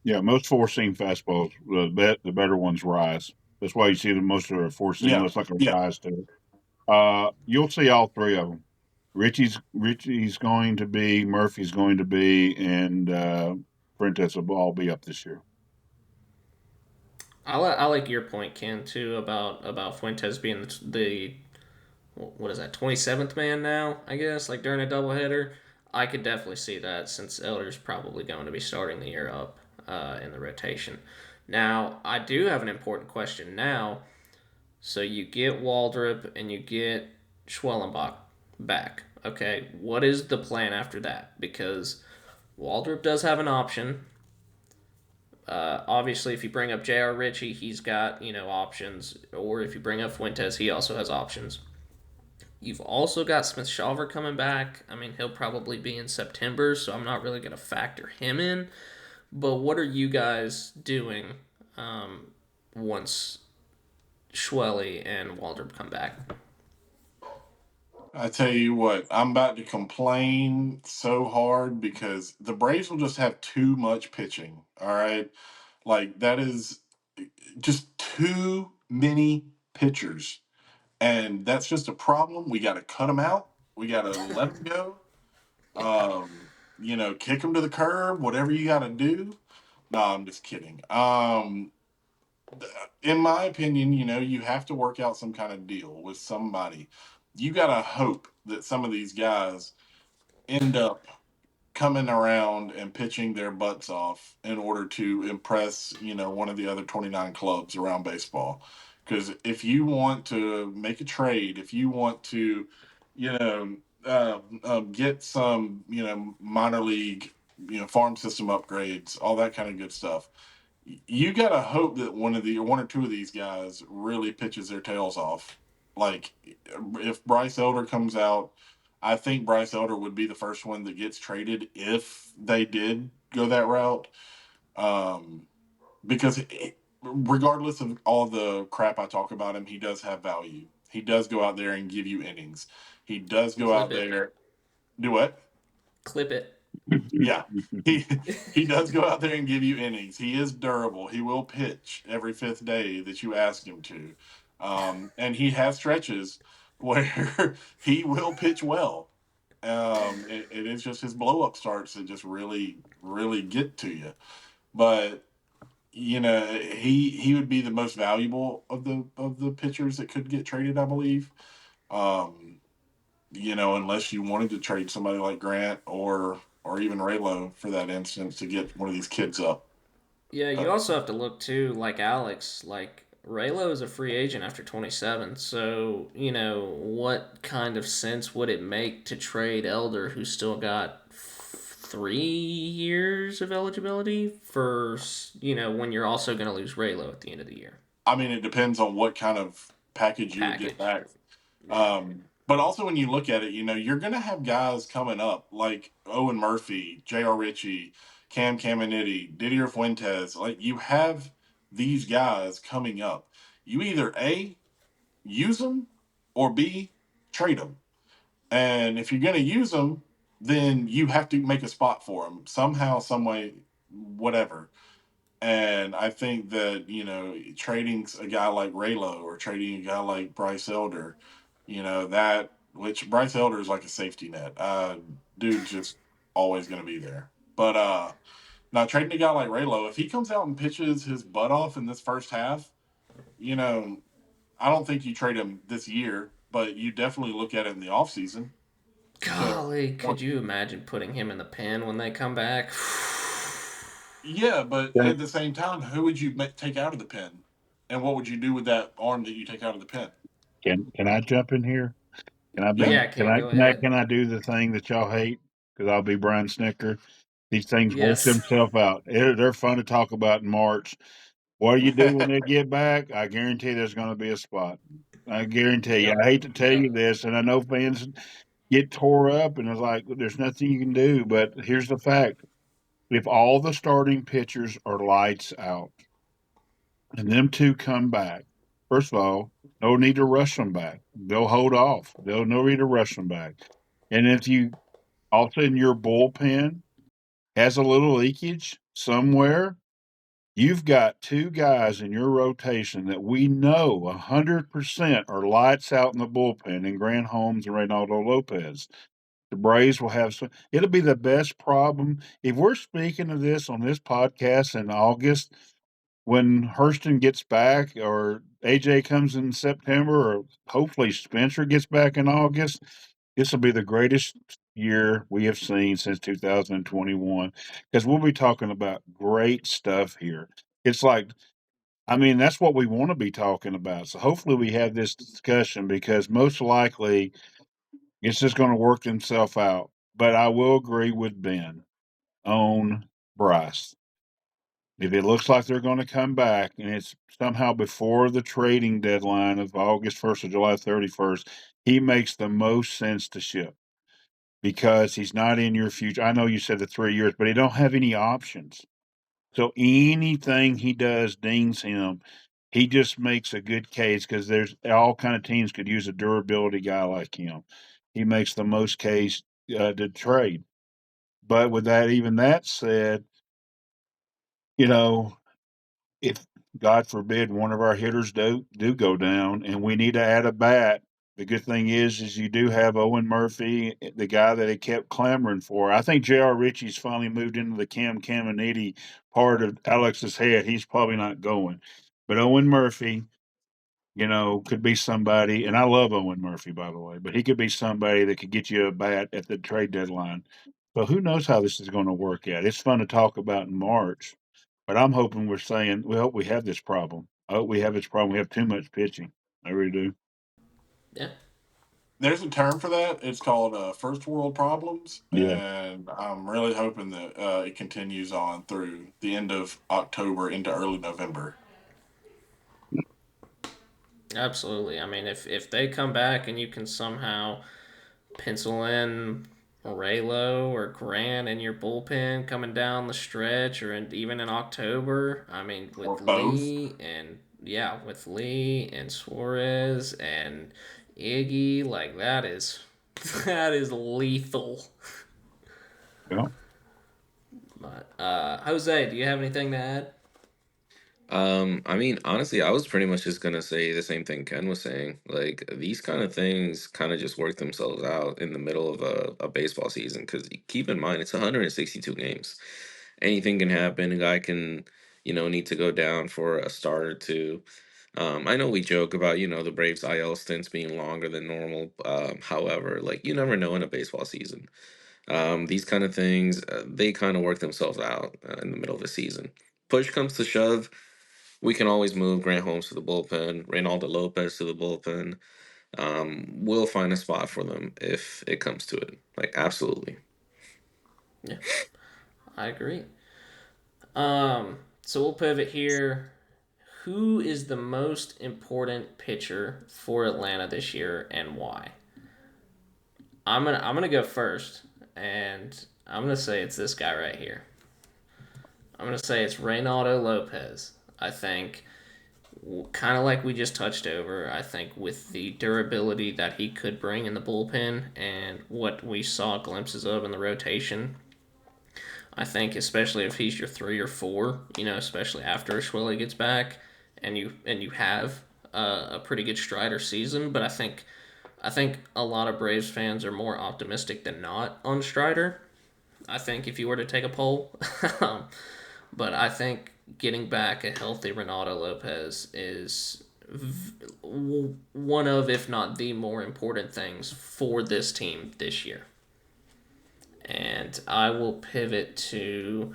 Yeah, most four seam fastballs, the better ones rise. That's why you see the most of their four seam Yeah, looks like a yeah. rise to it. You'll see all three of them. Richie's going to be, Murphy's going to be, and Fuentes will all be up this year. I like your point, Ken, too, about Fuentes being the what is that, 27th man now, I guess, like during a doubleheader. I could definitely see that since Elder's probably going to be starting the year up in the rotation. Now, I do have an important question now. So you get Waldrop and you get Schwellenbach back. Okay, what is the plan after that? Because Waldrop does have an option. Obviously, if you bring up J.R. Ritchie, he's got options. Or if you bring up Fuentes, he also has options. You've also got Smith Shawver coming back. I mean, he'll probably be in September, so I'm not really going to factor him in. But what are you guys doing once Schwelly and Waldrop come back? I tell you what, I'm about to complain so hard because the Braves will just have too much pitching. All right. Like, that is just too many pitchers. And that's just a problem. We got to cut them out. We got to let them go. Kick them to the curb, whatever you got to do. No, I'm just kidding. In my opinion, you have to work out some kind of deal with somebody. You got to hope that some of these guys end up coming around and pitching their butts off in order to impress, one of the other 29 clubs around baseball. Because if you want to make a trade, if you want to, you know, get some, minor league, farm system upgrades, all that kind of good stuff, you got to hope that one or two of these guys really pitches their tails off. Like, if Bryce Elder comes out, I think Bryce Elder would be the first one that gets traded if they did go that route. Um, because regardless of all the crap I talk about him, he does have value. He does go out there and give you innings. He does go Clip out it. there. Do what? Clip it. Yeah, he he does go out there and give you innings. He is durable. He will pitch every fifth day that you ask him to, and he has stretches where he will pitch well. It is just his blow up starts that just really really get to you. But he would be the most valuable of the pitchers that could get traded, I believe. Um, unless you wanted to trade somebody like Grant or even Raylo for that instance to get one of these kids up. Yeah, Uh, you also have to look too, like Alex, like Raylo is a free agent after 27. So, what kind of sense would it make to trade Elder, who's still got 3 years of eligibility for, when you're also going to lose Raylo at the end of the year? I mean, it depends on what kind of package you would get Package. back. Yeah. But also when you look at it, you're going to have guys coming up like Owen Murphy, J.R. Ritchie, Cam Caminiti, Didier Fuentes. Like, you have these guys coming up. You either A, use them, or B, trade them. And if you're going to use them, then you have to make a spot for them somehow, some way, whatever. And I think that, trading a guy like Raylo or trading a guy like Bryce Elder, that, which Bryce Elder is like a safety net. Dude's just always going to be there. But now trading a guy like Raylo, if he comes out and pitches his butt off in this first half, you know, I don't think you trade him this year, but you definitely look at it in the offseason to. Golly, could you imagine putting him in the pen when they come back? Yeah, but Can, at the same time, who would you take out of the pen, and what would you do with that arm that you take out of the pen? can I jump in here? Can I Yeah, be Yeah, Ken, go ahead. can I do the thing that y'all hate? Because I'll be Brian Snicker. These things work Yes. themselves out. They're fun to talk about in March. What do you do when they get back? I guarantee there's going to be a spot. I guarantee you. I Yep. hate to tell you Yep. this, and I know fans get tore up, and it's like there's nothing you can do. But here's the fact: if all the starting pitchers are lights out, and them two come back, first of all, no need to rush them back. They'll hold off. They'll no need to rush them back. And if you all of a sudden your bullpen has a little leakage somewhere, You've got two guys in your rotation that we know 100% are lights out in the bullpen in Grant Holmes and Reynaldo Lopez. The Braves will have some. It'll be the best problem. If we're speaking of this on this podcast in August, when Hurston gets back or AJ comes in September, or hopefully Spencer gets back in August, this will be the greatest year we have seen since 2021 because we'll be talking about great stuff here. It's like, I mean, that's what we want to be talking about. So hopefully we have this discussion because most likely it's just going to work itself out. But I will agree with Ben on Bryce. If it looks like they're going to come back and it's somehow before the trading deadline of August 1st or July 31st, he makes the most sense to ship because he's not in your future. I know you said the 3 years, but he don't have any options. So anything he does dings him. He just makes a good case because there's all kind of teams could use a durability guy like him. He makes the most case to trade. But with that, even that said, you know, if God forbid one of our hitters do go down and we need to add a bat, the good thing is you do have Owen Murphy, the guy that they kept clamoring for. I think J.R. Ritchie's finally moved into the Cam Caminiti part of Alex's head. He's probably not going. But Owen Murphy, could be somebody, and I love Owen Murphy, by the way, but he could be somebody that could get you a bat at the trade deadline. So who knows how this is going to work out? It's fun to talk about in March, but I'm hoping we're saying we hope we have this problem. I hope we have this problem. We have too much pitching. I really do. Yeah. There's a term for that. It's called first world problems, Yeah. and I'm really hoping that it continues on through the end of October into early November. Absolutely. I mean, if they come back and you can somehow pencil in Raylo or Grant in your bullpen coming down the stretch, or even in October. I mean, Or with both. Lee and Suarez and Iggy, like that is that is lethal. Yeah. But Jose, do you have anything to add? I mean, honestly, I was pretty much just gonna say the same thing Ken was saying. Like these kind of things kind of just work themselves out in the middle of a baseball season. Because keep in mind, it's 162 games. Anything can happen. A guy can, need to go down for a start or two. I know we joke about, the Braves IL stints being longer than normal. However, like you never know in a baseball season. These kind of things, they kind of work themselves out in the middle of the season. Push comes to shove, we can always move Grant Holmes to the bullpen, Reynaldo Lopez to the bullpen. We'll find a spot for them if it comes to it. Like, absolutely. Yeah, I agree. So we'll pivot here. Who is the most important pitcher for Atlanta this year and why? I'm gonna go first, and I'm gonna say it's this guy right here. I'm gonna say it's Reynaldo Lopez. I think, kind of like we just touched over. I think with the durability that he could bring in the bullpen and what we saw glimpses of in the rotation, I think especially if he's your 3 or 4, especially after Schwilly gets back, and you have a pretty good Strider season. But I think a lot of Braves fans are more optimistic than not on Strider. I think if you were to take a poll, but I think getting back a healthy Renato Lopez is one of, if not the more important things for this team this year. And I will pivot to,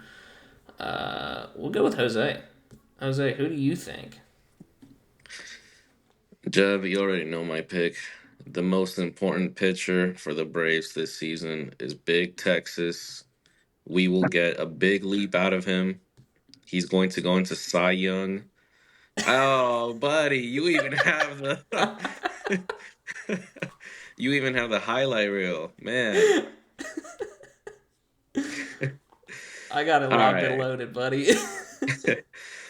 we'll go with Jose. Jose, who do you think? Jeb, you already know my pick. The most important pitcher for the Braves this season is Big Texas. We will get a big leap out of him. He's going to go into Cy Young. Oh, buddy, you even have the you even have the highlight reel, man. I got it All locked and right. loaded, buddy.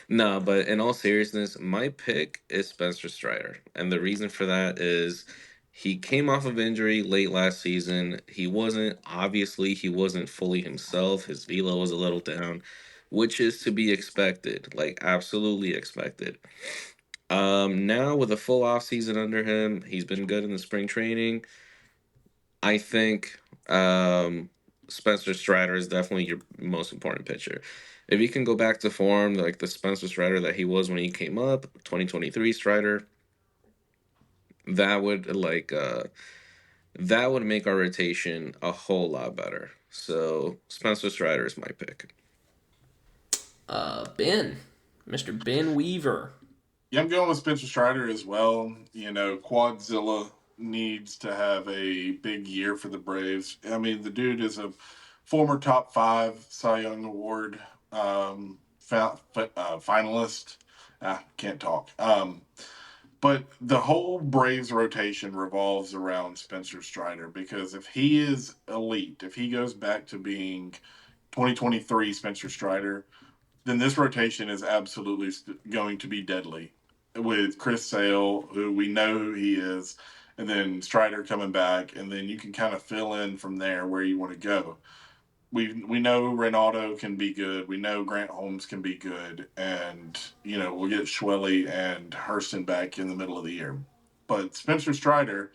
No, but in all seriousness, my pick is Spencer Strider. And the reason for that is he came off of injury late last season. He wasn't fully himself. His velo was a little down. which is to be expected, like absolutely expected. Now with a full off season under him, he's been good in the spring training. I think Spencer Strider is definitely your most important pitcher. If he can go back to form like the Spencer Strider that he was when he came up, 2023 Strider, that would that would make our rotation a whole lot better. So Spencer Strider is my pick. Ben, Mr. Ben Weaver. Yeah, I'm going with Spencer Strider as well. You know, Quadzilla needs to have a big year for the Braves. I mean, the dude is a former top five Cy Young Award finalist. Can't talk. But the whole Braves rotation revolves around Spencer Strider because if he is elite, if he goes back to being 2023 Spencer Strider, then this rotation is absolutely going to be deadly. With Chris Sale, who we know who he is, and then Strider coming back, and then you can kind of fill in from there where you want to go. We know Reynaldo can be good. We know Grant Holmes can be good, and we'll get Schwelly and Hurston back in the middle of the year. But Spencer Strider,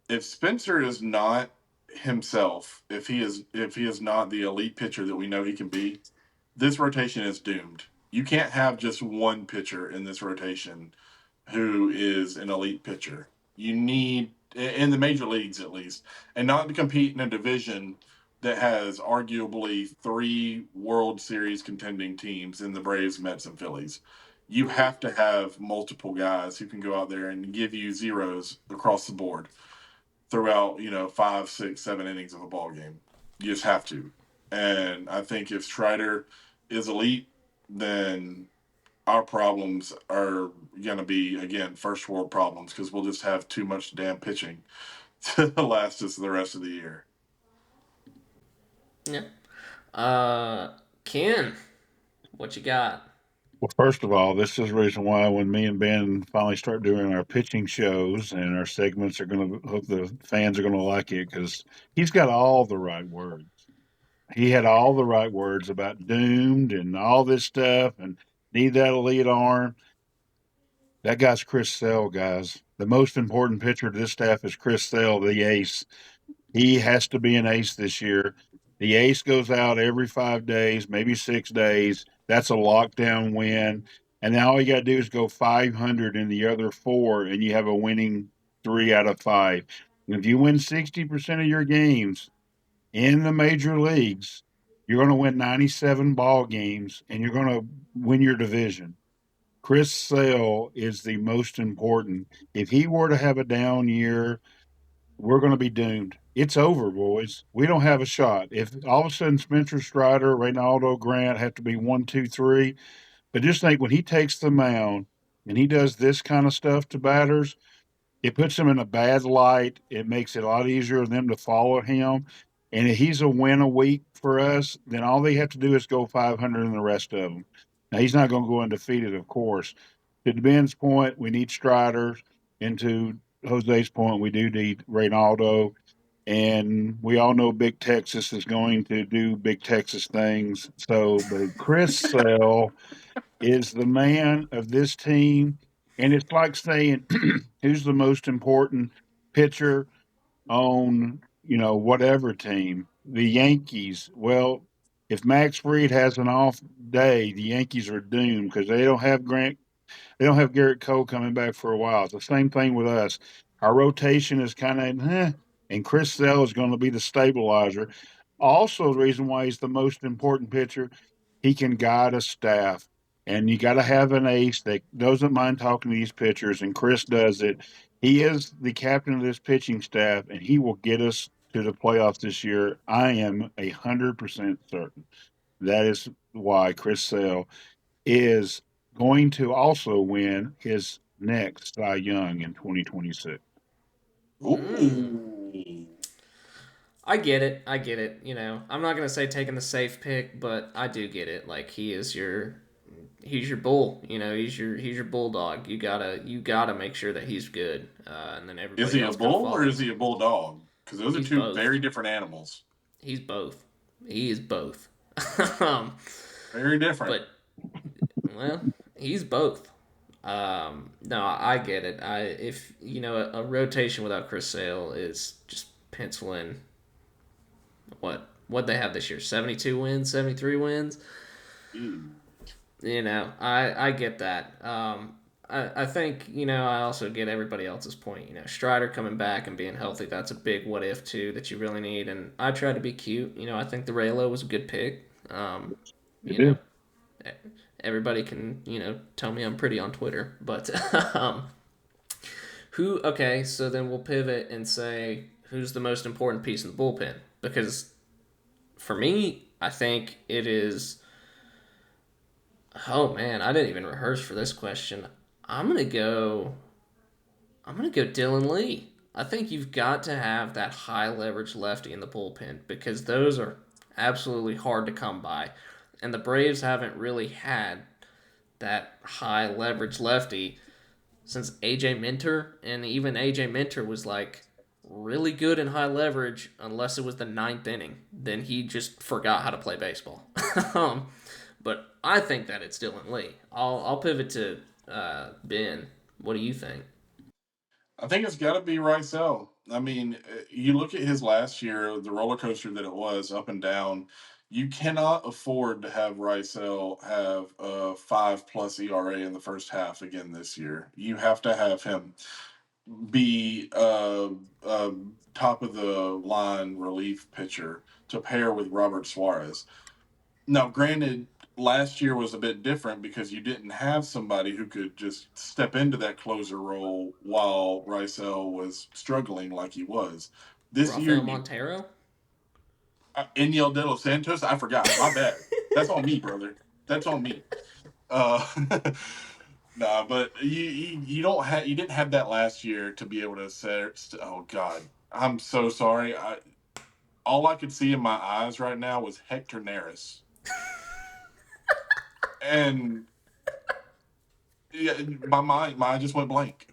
if Spencer is not himself, if he is not the elite pitcher that we know he can be, this rotation is doomed. You can't have just one pitcher in this rotation who is an elite pitcher. You need, in the major leagues at least, and not to compete in a division that has arguably three World Series contending teams in the Braves, Mets, and Phillies. You have to have multiple guys who can go out there and give you zeros across the board throughout, 5, 6, 7 innings of a ball game. You just have to. And I think if Strider is elite, then our problems are going to be, again, first world problems because we'll just have too much damn pitching to last us the rest of the year. Yeah. Ken, what you got? Well, first of all, this is the reason why when me and Ben finally start doing our pitching shows and our segments are going to, hope the fans are going to like it because he's got all the right words. He had all the right words about doomed and all this stuff and need that elite arm. That guy's Chris Sale, guys. The most important pitcher to this staff is Chris Sale, the ace. He has to be an ace this year. The ace goes out every 5 days, maybe 6 days. That's a lockdown win. And now all you got to do is go 500 in the other four, and you have a winning 3 out of 5. And if you win 60% of your games in the major leagues, you're going to win 97 ball games, and you're going to win your division. Chris Sale is the most important. If he were to have a down year, we're going to be doomed. It's over, boys. We don't have a shot. If all of a sudden Spencer Strider, Reynaldo, Grant have to be 1, 2, 3, but just think when he takes the mound and he does this kind of stuff to batters, it puts him in a bad light. It makes it a lot easier for them to follow him. And if he's a win a week for us, then all they have to do is go 500 in the rest of them. Now, he's not going to go undefeated, of course. To Ben's point, we need Striders. And to Jose's point, we do need Reynaldo. And we all know Big Texas is going to do Big Texas things. So, but Chris Sale is the man of this team. And it's like saying, who's the most important pitcher on, whatever team? The Yankees. Well, if Max Fried has an off day, the Yankees are doomed because they don't have Garrett Cole coming back for a while. It's the same thing with us. Our rotation is kind of, and Chris Sale is going to be the stabilizer. Also, the reason why he's the most important pitcher, he can guide a staff. And you got to have an ace that doesn't mind talking to these pitchers, and Chris does it. He is the captain of this pitching staff, and he will get us to the playoffs this year. I am 100% certain. That is why Chris Sale is going to also win his next Cy Young in 2026. Ooh. I get it. I get it. I'm not gonna say taking the safe pick, but I do get it. Like he's your bull. He's your bulldog. You gotta make sure that he's good, and then Is everybody he a else kind of bull or is follows. he a bulldog? Because those are He's two both. very different animals. He's both. He is both. um, Very different. But well, he's both. No, I get it. I if you know a rotation without Chris Sale is just penciling what they have this year 72 wins, 73 wins. Mm. I get that. I think I also get everybody else's point. Strider coming back and being healthy, that's a big what if too that you really need. And I try to be cute. I think the Raylo was a good pick. It You is. know, everybody can tell me I'm pretty on Twitter, but who? Okay, so then we'll pivot and say who's the most important piece in the bullpen because for me, I think it is. Oh man, I didn't even rehearse for this question. I'm gonna go. I'm gonna go Dylan Lee. I think you've got to have that high leverage lefty in the bullpen because those are absolutely hard to come by, and the Braves haven't really had that high leverage lefty since AJ Minter, and even AJ Minter was like really good in high leverage unless it was the ninth inning. Then he just forgot how to play baseball. um, but I think that it's Dylan Lee. I'll pivot to Ben. What do you think? I think it's got to be Ricel. I mean, you look at his last year, the roller coaster that it was, up and down. You cannot afford to have Ricel have a 5+ ERA in the first half again this year. You have to have him be top of the line relief pitcher to pair with Robert Suarez. Now, granted, last year was a bit different because you didn't have somebody who could just step into that closer role while Rysel was struggling like he was. This year, Rafael you Montero? Eniel De Los Santos. I forgot. My bad. That's on me, brother. That's on me. Uh, nah, but you don't have you didn't have that last year to be able to say. Oh God, I'm so sorry. All I could see in my eyes right now was Hector Neris, and yeah, my mind just went blank.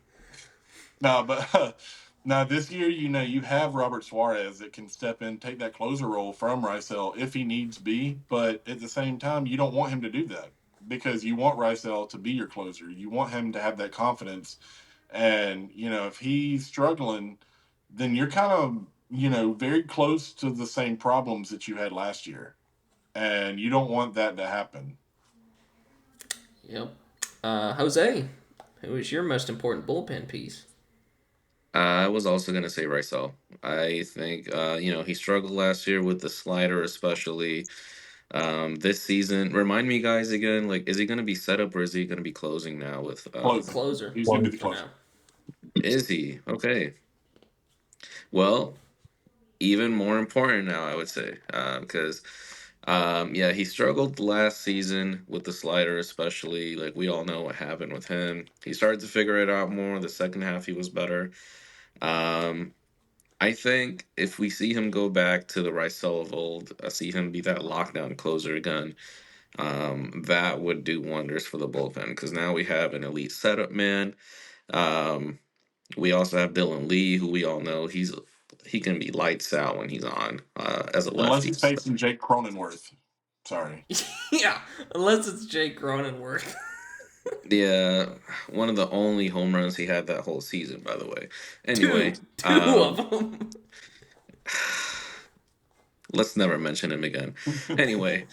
No, but now this year, you have Robert Suarez that can step in, take that closer role from Rysel if he needs be. But at the same time, you don't want him to do that because you want Rysel to be your closer. You want him to have that confidence. And if he's struggling, then you're kind of very close to the same problems that you had last year, and you don't want that to happen. Yep. Jose, who is your most important bullpen piece? I was also gonna say Rysel. I think he struggled last year with the slider, especially. This season, remind me guys again, like is he gonna be set up or is he gonna be closing now with Closing. Closer He's going to Well, be the for closer. now. is he? Okay. Well, even more important now, I would say, because yeah, he struggled last season with the slider, especially. Like we all know what happened with him. He started to figure it out more. The second half, he was better. Um, I think if we see him go back to the Rysel of old, see him be that lockdown closer again, that would do wonders for the bullpen because now we have an elite setup man. Um, we also have Dylan Lee, who we all know he can be lights out when he's on as a Unless lefty. he's So, facing Jake Cronenworth. Sorry. Yeah, unless it's Jake Cronenworth. yeah, one of the only home runs he had that whole season, by the way. Anyway, Two of them. let's never mention him again. Anyway,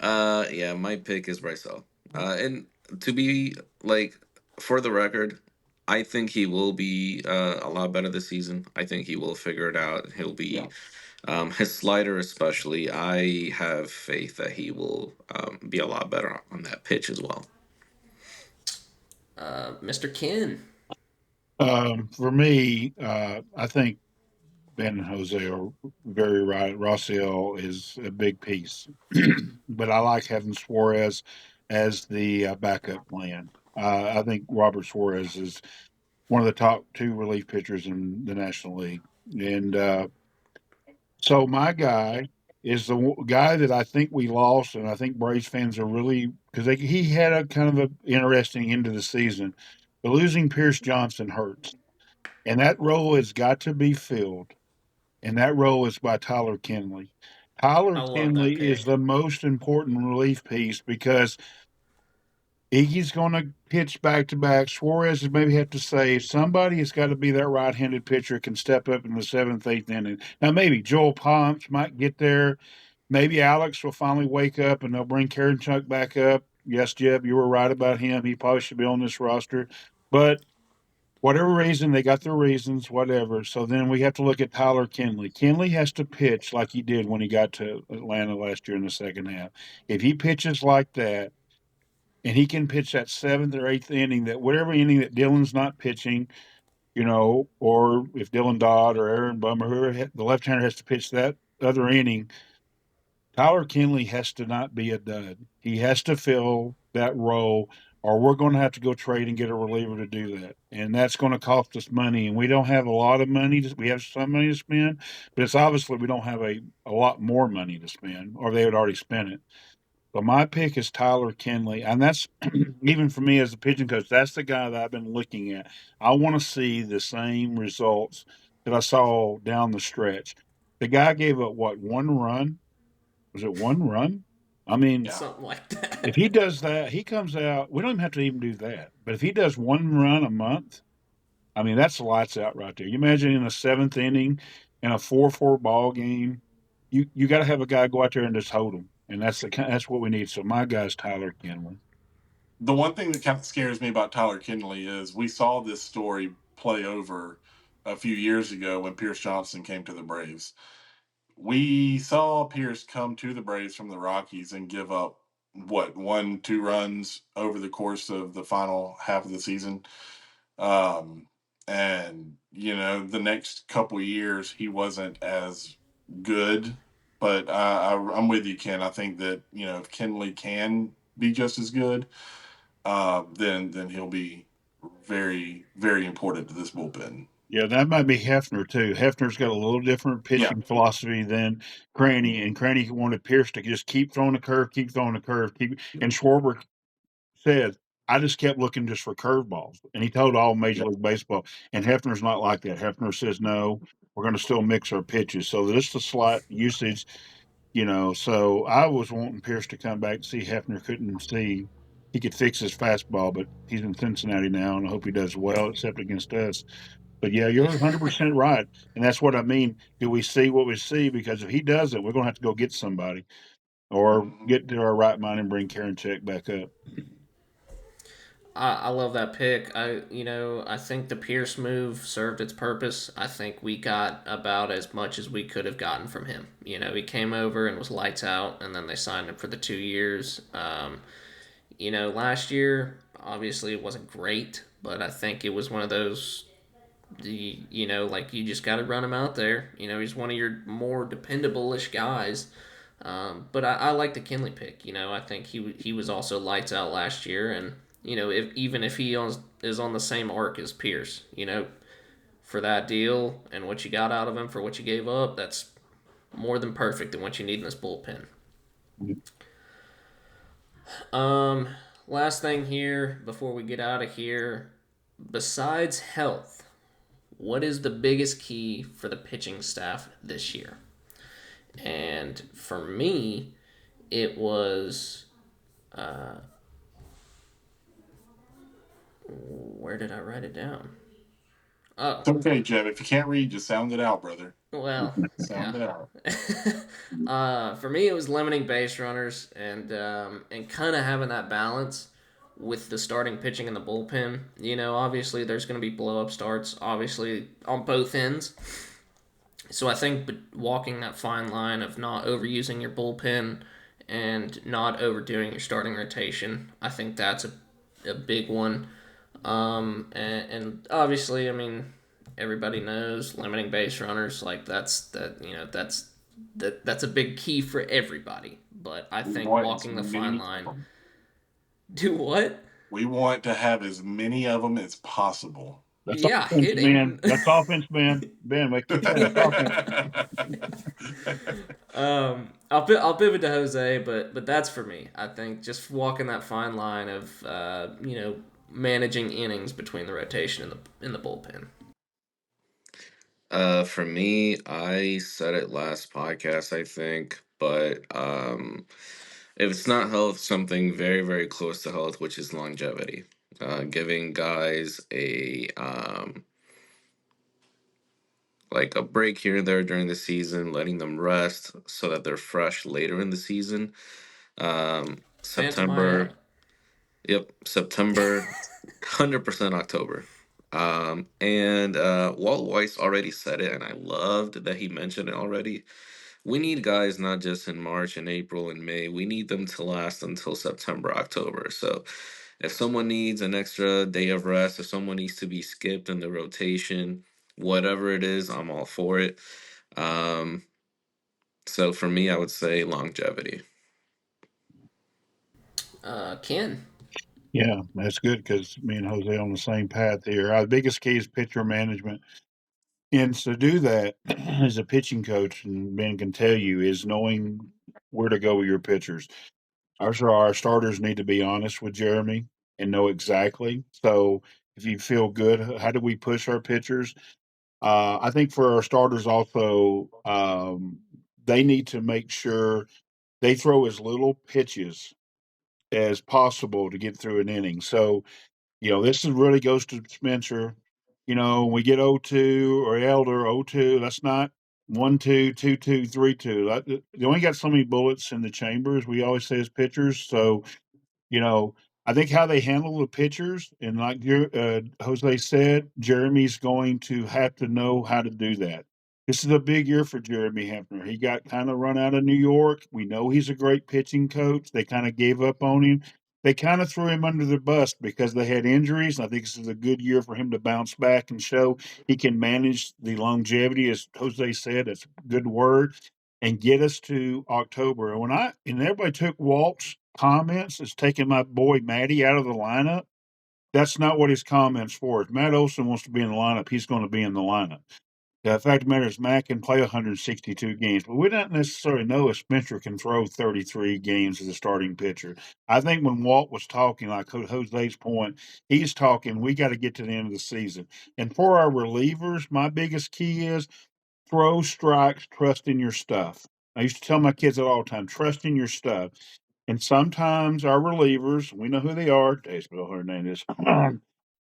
yeah, my pick is Brysel. And to be like, for the record, I think he will be a lot better this season. I think he will figure it out. He'll Yeah. be his slider, especially. I have faith that he will be a lot better on that pitch as well. Mr. Ken. For me, I think Ben and Jose are very right. Rossiel is a big piece, but I like having Suarez as the backup plan. I think Robert Suarez is one of the top two relief pitchers in the National League, and so my guy is the guy that I think we lost, and I think Braves fans are really because he had a kind of a interesting end of the season, but losing Pierce Johnson hurts, and that role has got to be filled, and that role is by Tyler Kinley. Tyler I love that Kinley is pick. the most important relief piece because Iggy's going to pitch back to back. Suarez is maybe have to save. Somebody has got to be that right handed pitcher can step up in the seventh, eighth inning. Now, maybe Joel Pomps might get there. Maybe Alex will finally wake up and they'll bring Karen Chuck back up. Yes, Jeb, you were right about him. He probably should be on this roster. But whatever reason, they got their reasons, whatever. So then we have to look at Tyler Kinley. Kinley has to pitch like he did when he got to Atlanta last year in the second half. If he pitches like that, and he can pitch that seventh or eighth inning, that whatever inning that Dylan's not pitching, or if Dylan Dodd or Aaron Bummer, whoever the left-hander has to pitch that other inning, Tyler Kinley has to not be a dud. He has to fill that role, or we're going to have to go trade and get a reliever to do that. And that's going to cost us money. And we don't have a lot of money. We have some money to spend, but it's obviously we don't have a lot more money to spend, or they had already spent it. But my pick is Tyler Kinley, and that's even for me as a pitching coach. That's the guy that I've been looking at. I want to see the same results that I saw down the stretch. The guy gave up what, one run? Was it one run? I mean, Yeah. Something like if that. he does that, he comes out. We don't even have to even do that. But if he does one run a month, I mean, that's lights out right there. You imagine in the seventh inning in a 4-4 ball game, you got to have a guy go out there and just hold him, and that's what we need. So my guy's Tyler Kenley. The one thing that kind of scares me about Tyler Kinley is we saw this story play over a few years ago when Pierce Johnson came to the Braves. We saw Pierce come to the Braves from the Rockies and give up what, 1, 2 runs over the course of the final half of the season. Um, and the next couple years he wasn't as good. But I'm with you, Ken. I think that if Kinley can be just as good, then he'll be very, very important to this bullpen. Yeah, that might be Hefner too. Hefner's got a little different Yeah. pitching philosophy than Cranny, and Cranny wanted Pierce to just keep throwing the curve, keep throwing the curve, keep. And Schwarber said, I just kept looking just for curveballs. And he told all Major Yeah. League Baseball. And Hefner's not like that. Hefner says, no, we're going to still mix our pitches. So this is a slight usage, So I was wanting Pierce to come back and see Hefner couldn't see. He could fix his fastball, but he's in Cincinnati now, and I hope he does well, except against us. But yeah, you're 100% right. And that's what I mean. Do we see what we see? Because if he doesn't, we're going to have to go get somebody or Mhm. get to our right mind and bring Karen Check back up. I love that pick. I think the Pierce move served its purpose. I think we got about as much as we could have gotten from him. He came over and was lights out, and then they signed him for the 2 years. Last year obviously it wasn't great, but I think it was one of those. Like you just got to run him out there. He's one of your more dependable-ish guys. But I like the Kinley pick. I think he was also lights out last year, and if he is on the same arc as Pierce, for that deal and what you got out of him for what you gave up, that's more than perfect and what you need in this bullpen. Um, Last thing here before we get out of here, besides health, what is the biggest key for the pitching staff this year? And for me, it was where did I write it down? Oh, It's okay, Jeb. If you can't read, just sound it out, brother. well, yeah. Sound it out. For me, it was limiting base runners and kind of having that balance with the starting pitching and the bullpen. Obviously there's going to be blow up starts, obviously on both ends. So I think walking that fine line of not overusing your bullpen and not overdoing your starting rotation, I think that's a big one. And obviously, I mean, everybody knows limiting base runners, like that's a big key for everybody. But I think walking the fine line. Do what? We want to have as many of them as possible. That's Yeah, offense, man. hitting. That's offense, man. Ben, keep that. That's offense. I'll pivot to Jose, but that's for me. I think just walking that fine line of managing innings between the rotation and the bullpen. For me, I said it last podcast, I think. But if it's not health, something very, very close to health, which is longevity. Giving guys like a break here and there during the season, letting them rest so that they're fresh later in the season. Phantom IR. September, yep, September, 100% October. And Walt Weiss already said it, and I loved that he mentioned it already. We need guys not just in March and April and May. We need them to last until September, October. So if someone needs an extra day of rest, if someone needs to be skipped in the rotation, whatever it is, I'm all for it. Um, so for me, I would say longevity. Ken. Yeah, that's good because me and Jose on the same path here. Our biggest key is pitcher management. And to do that, as a pitching coach, and Ben can tell you, is knowing where to go with your pitchers. Our starters need to be honest with Jeremy and know exactly. So if you feel good, how do we push our pitchers? I think for our starters also, they need to make sure they throw as little pitches as possible to get through an inning. So this is really goes to Spencer. When we get 0-2 or elder 0-2, that's not 1-2, 2-2, 3-2. They only got so many bullets in the chambers, we always say as pitchers. So you know, I think how they handle the pitchers, and like Jose said, Jeremy's going to have to know how to do that. This is a big year for Jeremy Hefner. He got kind of run out of New York. We know he's a great pitching coach. They kind of gave up on him. They kind of threw him under the bus because they had injuries. I think this is a good year for him to bounce back and show he can manage the longevity, as Jose said. That's a good word, and get us to October. And everybody took Walt's comments as taking my boy Matty out of the lineup. That's not what his comments for. If Matt Olson wants to be in the lineup, he's going to be in the lineup. The fact of the matter is, Matt can play 162 games, but we don't necessarily know if Spencer can throw 33 games as a starting pitcher. I think when Walt was talking, like Jose's point, he's talking, we got to get to the end of the season. And for our relievers, my biggest key is throw strikes, trust in your stuff. I used to tell my kids that all the time, trust in your stuff. And sometimes our relievers, we know who they are. Dave Hernandez,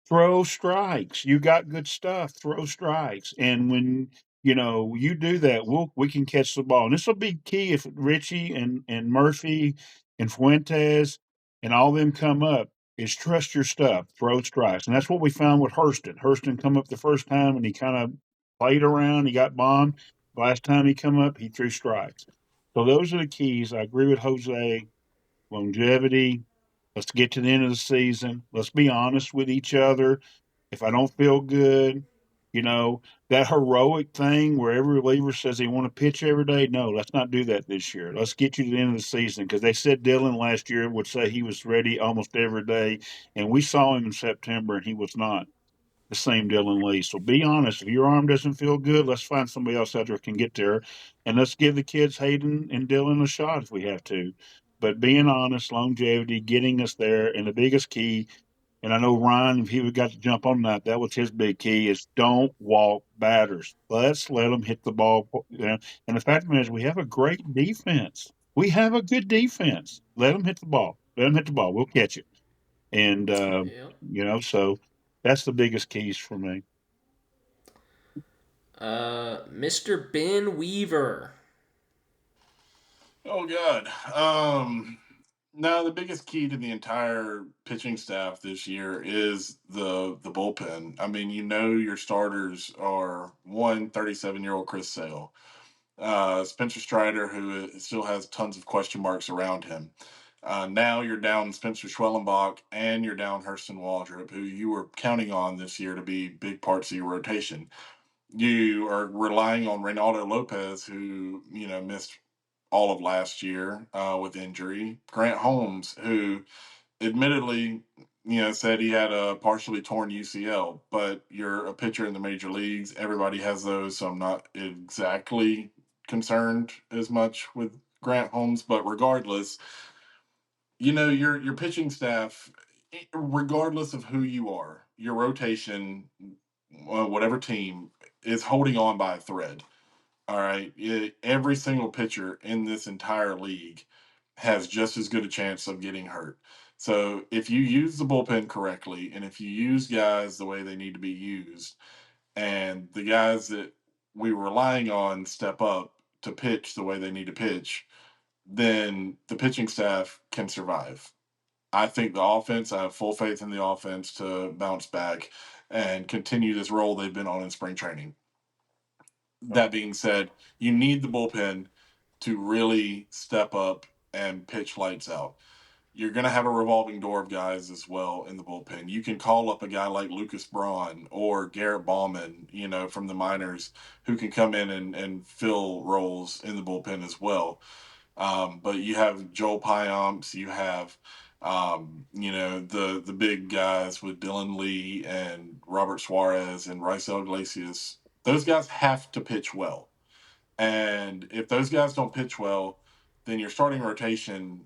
throw strikes. You got good stuff. Throw strikes. And when you do that, we can catch the ball. And this will be key if Richie and Murphy and Fuentes and all them come up. Is trust your stuff. Throw strikes. And that's what we found with Hurston. Hurston come up the first time and he kind of played around. He got bombed. Last time he come up, he threw strikes. So those are the keys. I agree with Jose. Longevity. Let's get to the end of the season. Let's be honest with each other. If I don't feel good, you know, that heroic thing where every reliever says they want to pitch every day. No, let's not do that this year. Let's get you to the end of the season because they said Dylan last year would say he was ready almost every day. And we saw him in September and he was not the same Dylan Lee. So be honest. If your arm doesn't feel good, let's find somebody else out there who can get there. And let's give the kids Hayden and Dylan a shot if we have to. But being honest, longevity, getting us there, and the biggest key, and I know Ryan, if he would got to jump on that was his big key, is don't walk batters. Let's let them hit the ball. And the fact of the matter is, we have a great defense. We have a good defense. Let them hit the ball. Let them hit the ball. We'll catch it. And Yep. so that's the biggest keys for me. Mr. Ben Weaver. Oh God. No, the biggest key to the entire pitching staff this year is the bullpen. I mean, your starters are 37-year-old Chris Sale, Spencer Strider, who still has tons of question marks around him. Now you're down Spencer Schwellenbach and you're down Hurston Waldrop, who you were counting on this year to be big parts of your rotation. You are relying on Reynaldo Lopez, who missed all of last year with injury. Grant Holmes, who admittedly said he had a partially torn UCL, but you're a pitcher in the major leagues. Everybody has those, so I'm not exactly concerned as much with Grant Holmes. But regardless, your pitching staff, regardless of who you are, your rotation, whatever team, is holding on by a thread. All right, every single pitcher in this entire league has just as good a chance of getting hurt. So if you use the bullpen correctly, and if you use guys the way they need to be used, and the guys that we were relying on step up to pitch the way they need to pitch, then the pitching staff can survive. I think the offense, I have full faith in the offense to bounce back and continue this role they've been on in spring training. That being said, you need the bullpen to really step up and pitch lights out. You're going to have a revolving door of guys as well in the bullpen. You can call up a guy like Lucas Braun or Garrett Ballman, from the minors, who can come in and fill roles in the bullpen as well. But you have Joel Pyamps, you have, the big guys with Dylan Lee and Robert Suarez and Raisel Iglesias. Those guys have to pitch well. And if those guys don't pitch well, then your starting rotation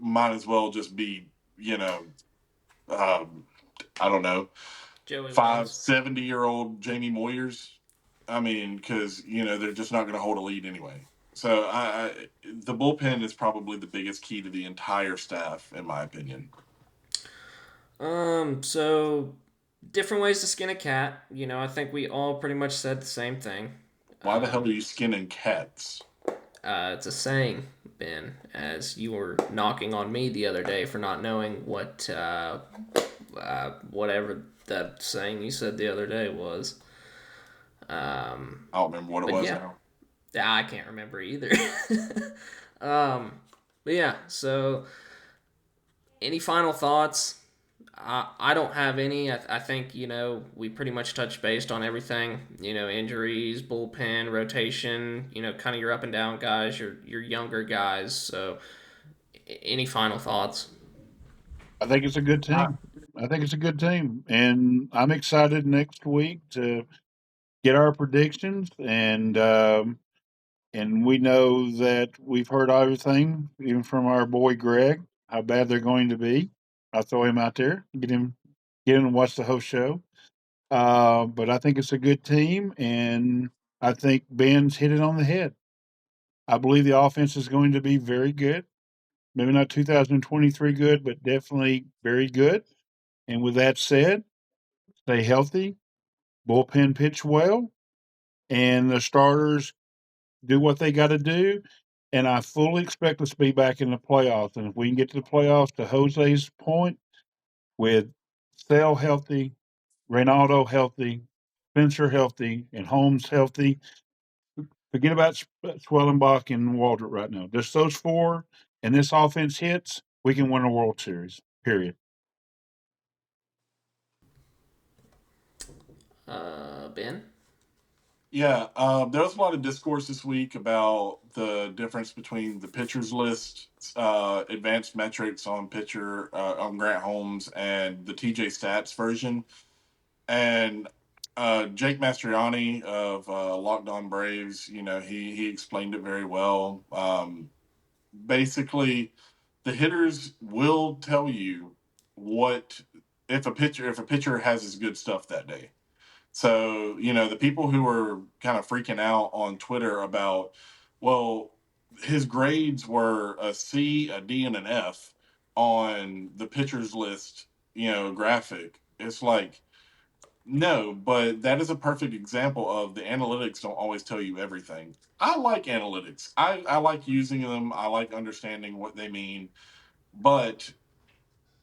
might as well just be, I don't know, Joey five, Wentz. 70-year-old Jamie Moyers. I mean, because, they're just not going to hold a lead anyway. So the bullpen is probably the biggest key to the entire staff, in my opinion. So different ways to skin a cat. I think we all pretty much said the same thing. Why the hell are you skinning cats? It's a saying, Ben, as you were knocking on me the other day for not knowing what whatever that saying you said the other day was. I don't remember what it was yeah. now. I can't remember either. But yeah, so any final thoughts? I don't have any. I think, we pretty much touched based on everything. Injuries, bullpen, rotation, kind of your up and down guys, your younger guys. So any final thoughts? I think it's a good team. I think it's a good team. And I'm excited next week to get our predictions. And we know that we've heard everything, even from our boy Greg, how bad they're going to be. I'll throw him out there, get him and watch the whole show. But I think it's a good team, and I think Ben's hit it on the head. I believe the offense is going to be very good. Maybe not 2023 good, but definitely very good. And with that said, stay healthy, bullpen pitch well, and the starters do what they got to do. And I fully expect us to be back in the playoffs. And if we can get to the playoffs, to Jose's point, with Sale healthy, Reynaldo healthy, Spencer healthy, and Holmes healthy, forget about Swellenbach and Waldrop right now. Just those four, and this offense hits, we can win a World Series. Period. Ben? Yeah, there was a lot of discourse this week about the difference between the pitchers list, advanced metrics on pitcher on Grant Holmes, and the TJ Stats version. And Jake Mastriani of Locked On Braves, he explained it very well. Basically, the hitters will tell you what if a pitcher has his good stuff that day. So, the people who were kind of freaking out on Twitter about, well, his grades were a C, a D, and an F on the pitchers list, graphic. It's like, no, but that is a perfect example of the analytics don't always tell you everything. I like analytics. I like using them. I like understanding what they mean, but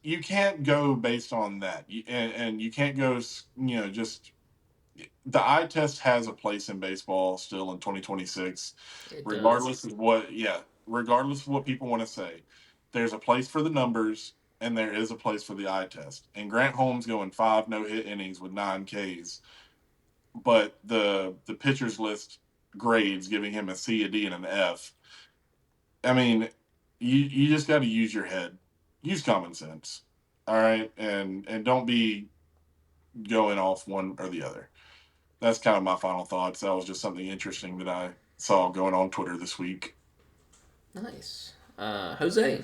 you can't go based on that. And you can't go, just the eye test has a place in baseball still in 2026, It does. regardless of what people want to say. There's a place for the numbers and there is a place for the eye test. And Grant Holmes going 5 no-hit innings with 9 Ks, but the pitchers list grades giving him a C, a D, and an F. I mean, you just got to use your head. Use common sense. All right? And don't be going off one or the other. That's kind of my final thoughts. That was just something interesting that I saw going on Twitter this week. Nice. Jose?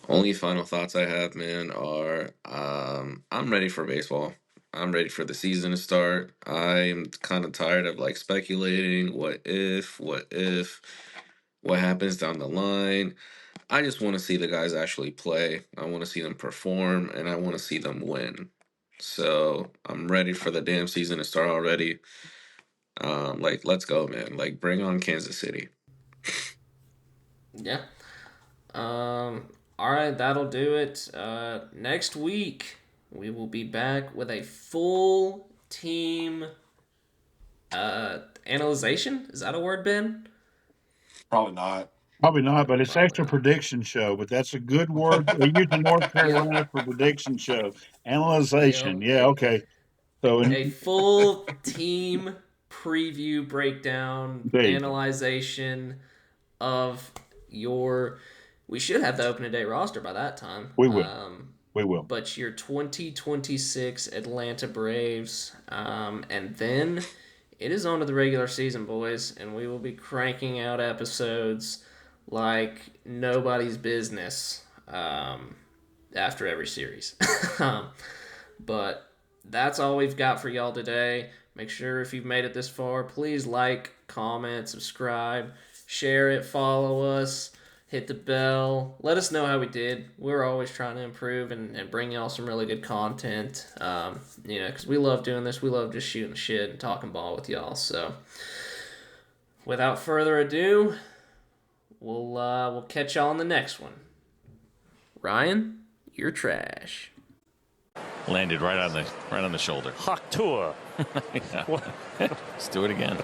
Only final thoughts I have, man, are I'm ready for baseball. I'm ready for the season to start. I'm kind of tired of like speculating what happens down the line. I just want to see the guys actually play. I want to see them perform, and I want to see them win. So I'm ready for the damn season to start already. Like, let's go, man. Like, bring on Kansas City. Yeah. All right, that'll do it. Next week we will be back with a full team analyzation. Is that a word, Ben? Probably not. Probably not, but it's Probably extra not. prediction show. But that's a good word. They use in North Yep. Carolina for prediction show. Analyzation. Yep. Yeah, okay. So A full team preview, breakdown, indeed, analyzation of your. We should have the opening day roster by that time. we will. We will. But your 2026 Atlanta Braves. And then it is on to the regular season, boys, and we will be cranking out episodes like nobody's business after every series. But that's all we've got for y'all today. Make sure if you've made it this far, please like, comment, subscribe, share it, follow us, hit the bell. Let us know how we did. We're always trying to improve and bring y'all some really good content. Because we love doing this. We love just shooting shit and talking ball with y'all. So, without further ado, we'll catch y'all on the next one. Ryan, you're trash. Landed right on the shoulder. Hawk tour. Yeah. Let's do it again.